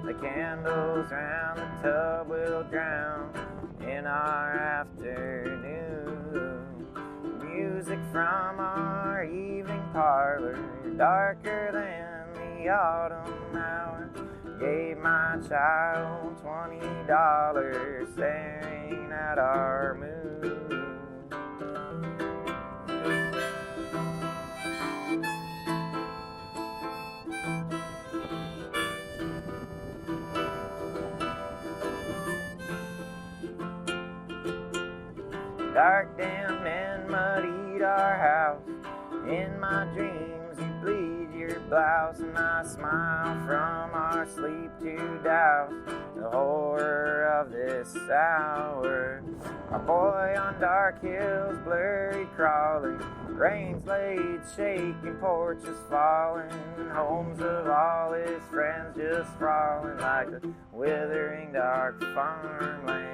The candles round the tub will drown in our afternoon. Music from our evening parlor, darker than the autumn hour. Gave my child $20 staring at our moon. Dark, damn men mud eat our house. In my dreams you bleed your blouse, and I smile from our sleep to douse the horror of this hour. A boy on dark hills, blurry crawling, rain's laid, shaking, porches falling, homes of all his friends just falling like the withering dark farmland.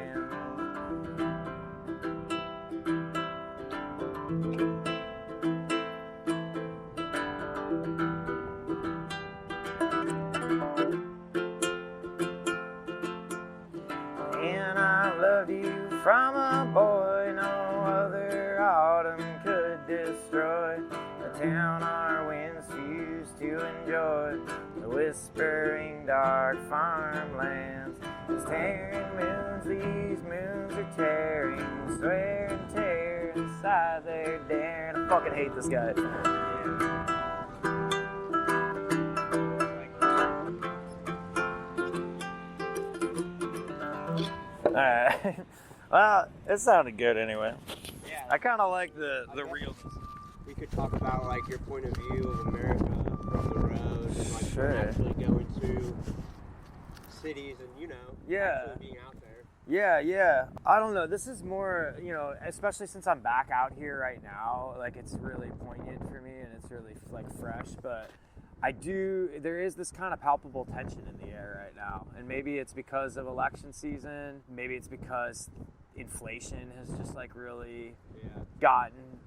And I loved you from a boy, no other autumn could destroy the town our winds used to enjoy, the whispering dark farmlands. These tearing moons, these moons are tearing, swear and tear inside their daring. I fucking hate this guy. Alright. Well, it sounded good anyway. Yeah. I kind of like the real. We could talk about like your point of view of America from the road, and like Sure. actually going through cities and Yeah. actually being out there. Yeah. I don't know. This is more, especially since I'm back out here right now, like it's really poignant for me and it's really like fresh, but there is this kind of palpable tension in the air right now. And maybe it's because of election season. Maybe it's because inflation has just like really gotten,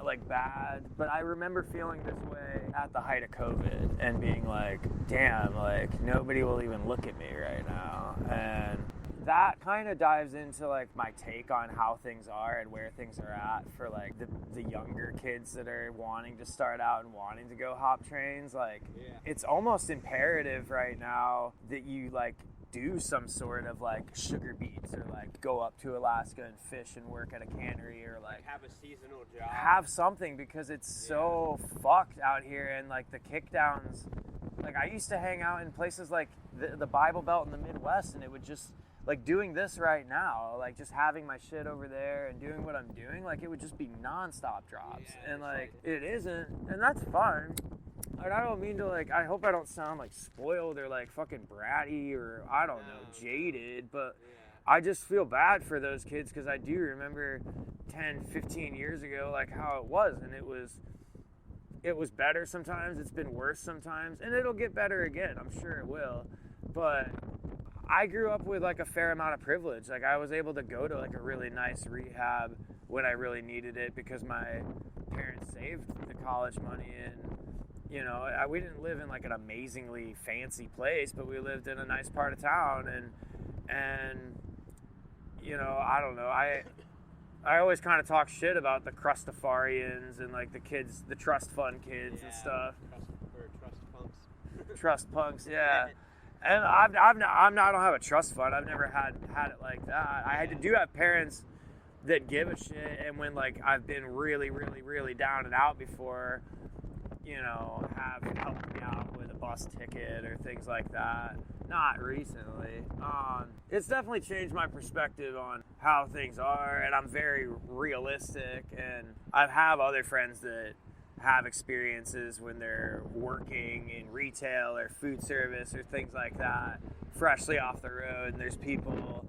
like bad. But I remember feeling this way at the height of COVID and being like, damn, like nobody will even look at me right now. And that kind of dives into like my take on how things are and where things are at for like the younger kids that are wanting to start out and wanting to go hop trains. Like it's almost imperative right now that you like do some sort of like sugar beets or like go up to Alaska and fish and work at a cannery or like have a seasonal job. Have something, because it's so fucked out here. And like the kickdowns, like I used to hang out in places like the Bible Belt in the Midwest, and it would just like doing this right now, like just having my shit over there and doing what I'm doing, like it would just be nonstop drops. And like it isn't, and that's fun. And I don't mean to like, I hope I don't sound like spoiled or like fucking bratty or I don't know, jaded, but I just feel bad for those kids because I do remember 10, 15 years ago like how it was, and it was better sometimes, it's been worse sometimes, and it'll get better again, I'm sure it will. But I grew up with like a fair amount of privilege. Like I was able to go to like a really nice rehab when I really needed it because my parents saved the college money, and we didn't live in like an amazingly fancy place, but we lived in a nice part of town, and I don't know, I always kind of talk shit about the Crustafarians and like the kids, the trust fund kids and stuff. Trust punks. Trust punks, yeah. And I don't have a trust fund. I've never had it like that. I do have parents that give a shit, and when like I've been really, really, really down and out before, have helped me out with a bus ticket or things like that. Not recently. It's definitely changed my perspective on how things are, and I'm very realistic, and I have other friends that have experiences when they're working in retail or food service or things like that, freshly off the road, and there's people,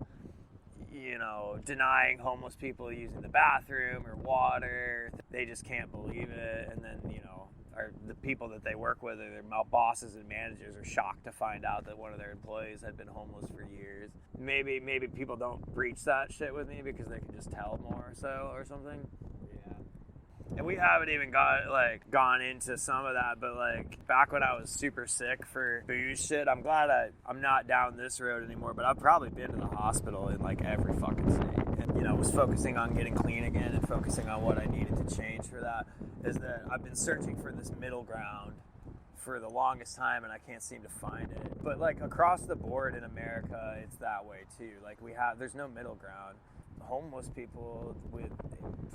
denying homeless people using the bathroom or water. They just can't believe it, and then, or the people that they work with, or their bosses and managers, are shocked to find out that one of their employees had been homeless for years. Maybe people don't breach that shit with me because they can just tell more so or something. And we haven't even gone into some of that, but like back when I was super sick for booze shit, I'm glad I'm not down this road anymore, but I've probably been to the hospital in like every fucking state, and was focusing on getting clean again and focusing on what I needed to change for that. Is that I've been searching for this middle ground for the longest time, and I can't seem to find it. But like across the board in America, it's that way too. Like there's no middle ground. Homeless people, with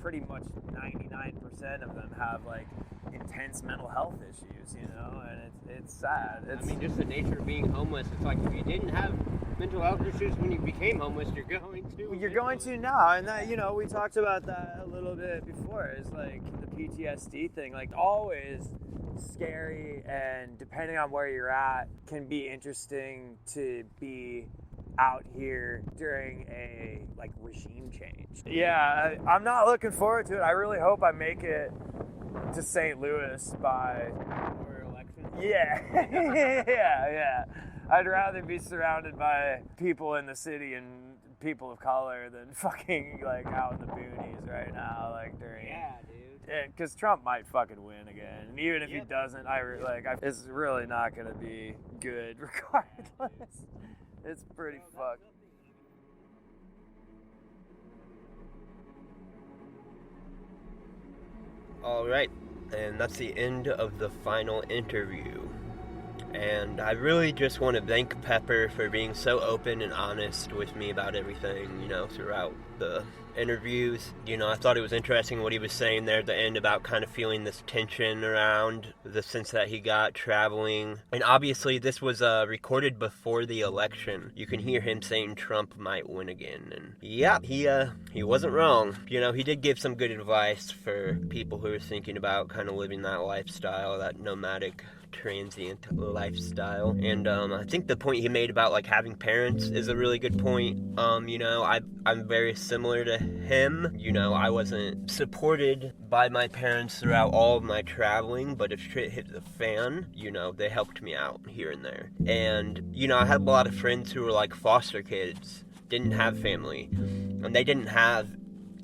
pretty much 99% of them, have like intense mental health issues, you know, and it's sad. I mean, just the nature of being homeless. It's like if you didn't have mental health issues when you became homeless, you're going to. You're going to now, and that, you know, we talked about that a little bit before. Is like the PTSD thing, like always scary, and depending on where you're at, can be interesting to be out here during a like regime change. Yeah, I'm not looking forward to it. I really hope I make it to St. Louis by Election. Yeah. yeah. I'd rather be surrounded by people in the city and people of color than fucking like out in the boonies right now, like during. Yeah, dude. Because Trump might fucking win again, and even if he doesn't, it's really not gonna be good regardless. It's pretty fucked. All right, and that's the end of the final interview. And I really just want to thank Pepper for being so open and honest with me about everything, you know, throughout the interviews. You know, I thought it was interesting what he was saying there at the end about kind of feeling this tension around the sense that he got traveling. And obviously this was recorded before the election. You can hear him saying Trump might win again. And yeah, he wasn't wrong. You know, he did give some good advice for people who are thinking about kind of living that lifestyle, that nomadic transient lifestyle. And I think the point he made about like having parents is a really good point. You know, I'm very similar to him. You know, I wasn't supported by my parents throughout all of my traveling, but if shit hit the fan, you know, they helped me out here and there. And you know, I had a lot of friends who were like foster kids, didn't have family, and they didn't have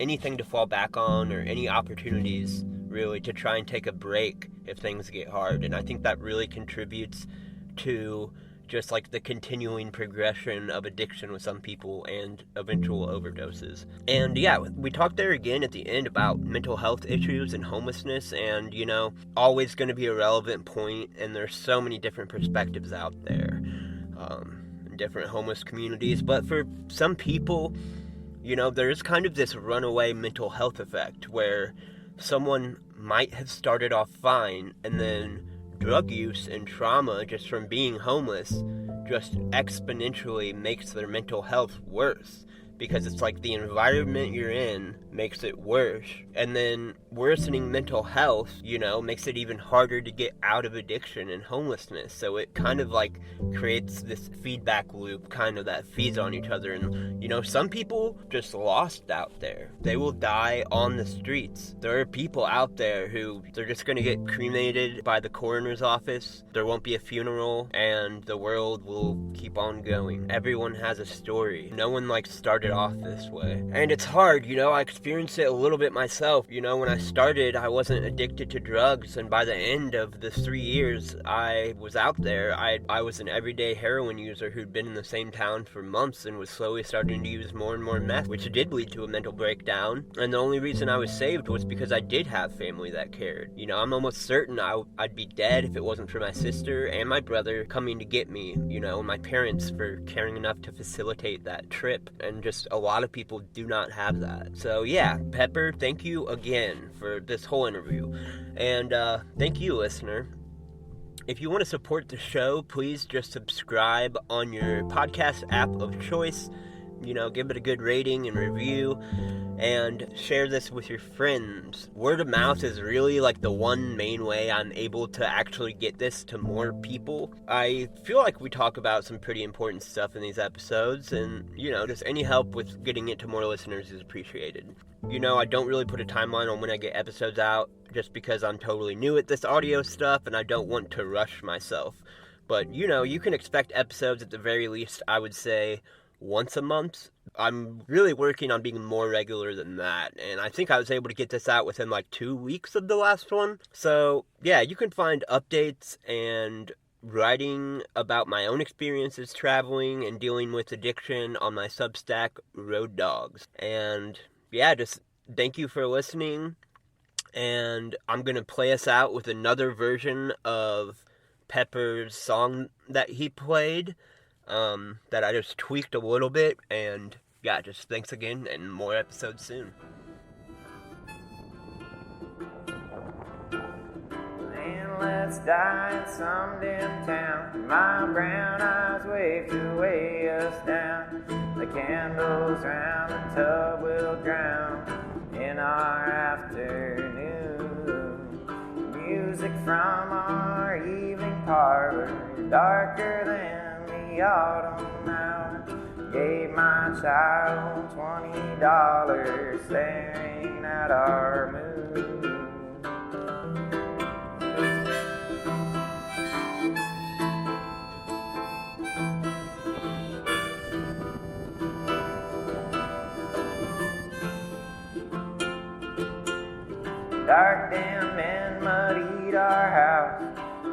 anything to fall back on or any opportunities really to try and take a break if things get hard. And I think that really contributes to just like the continuing progression of addiction with some people and eventual overdoses. And yeah, we talked there again at the end about mental health issues and homelessness, and you know, always going to be a relevant point, and there's so many different perspectives out there in different homeless communities. But for some people, you know, there's kind of this runaway mental health effect where someone might have started off fine, and then drug use and trauma just from being homeless just exponentially makes their mental health worse, because it's like the environment you're in makes it worse, and then worsening mental health, you know, makes it even harder to get out of addiction and homelessness. So it kind of like creates this feedback loop kind of that feeds on each other. And you know, some people just lost out there. They will die on the streets. There are people out there who they're just going to get cremated by the coroner's office. There won't be a funeral, and the world will keep on going. Everyone has a story. No one like started off this way, and it's hard, you know. I experienced it a little bit myself. You know, when I started, I wasn't addicted to drugs, and by the end of the 3 years I was out there, I was an everyday heroin user who'd been in the same town for months and was slowly starting to use more and more meth, which did lead to a mental breakdown. And the only reason I was saved was because I did have family that cared. You know, I'm almost certain I'd be dead if it wasn't for my sister and my brother coming to get me, you know, and my parents for caring enough to facilitate that trip. And just a lot of people do not have that. So yeah, Pepper, thank you again for this whole interview. And thank you, listener. If you want to support the show, please just subscribe on your podcast app of choice. You know, give it a good rating and review, and share this with your friends. Word of mouth is really like the one main way I'm able to actually get this to more people. I feel like we talk about some pretty important stuff in these episodes, and you know, just any help with getting it to more listeners is appreciated. You know, I don't really put a timeline on when I get episodes out, just because I'm totally new at this audio stuff and I don't want to rush myself. But you know, you can expect episodes at the very least, I would say, once a month. I'm really working on being more regular than that, and I think I was able to get this out within like 2 weeks of the last one. So yeah, you can find updates and writing about my own experiences traveling and dealing with addiction on my Substack, Road Dogs. And yeah, just thank you for listening, and I'm gonna play us out with another version of Pepper's song that he played, that I just tweaked a little bit. And yeah, just thanks again, and more episodes soon. let's die in some dim town. My brown eyes wave to weigh us down. The candles round the tub will drown in our afternoon. Music from our evening parlor, darker than the autumn hour. Gave my child $20 staring at our moon. Dark, damp, and muddied our house.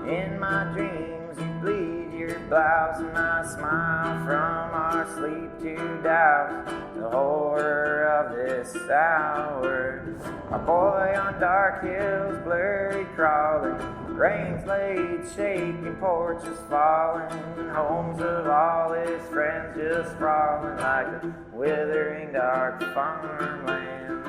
In my dreams you bleed your blouse, and I smile from our sleep to douse the horror of this hour. A boy on dark hills, blurry crawling, rain's laid shaking, porches falling, homes of all his friends just sprawling like the withering dark farmland.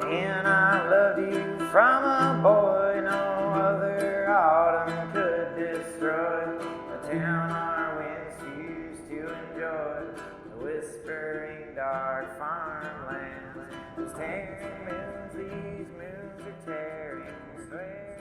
And I loved you from a boy no other autumn could destroy. A town our winds used to enjoy, the whispering dark farmlands. These tearing moons, these moons are tearing, swear.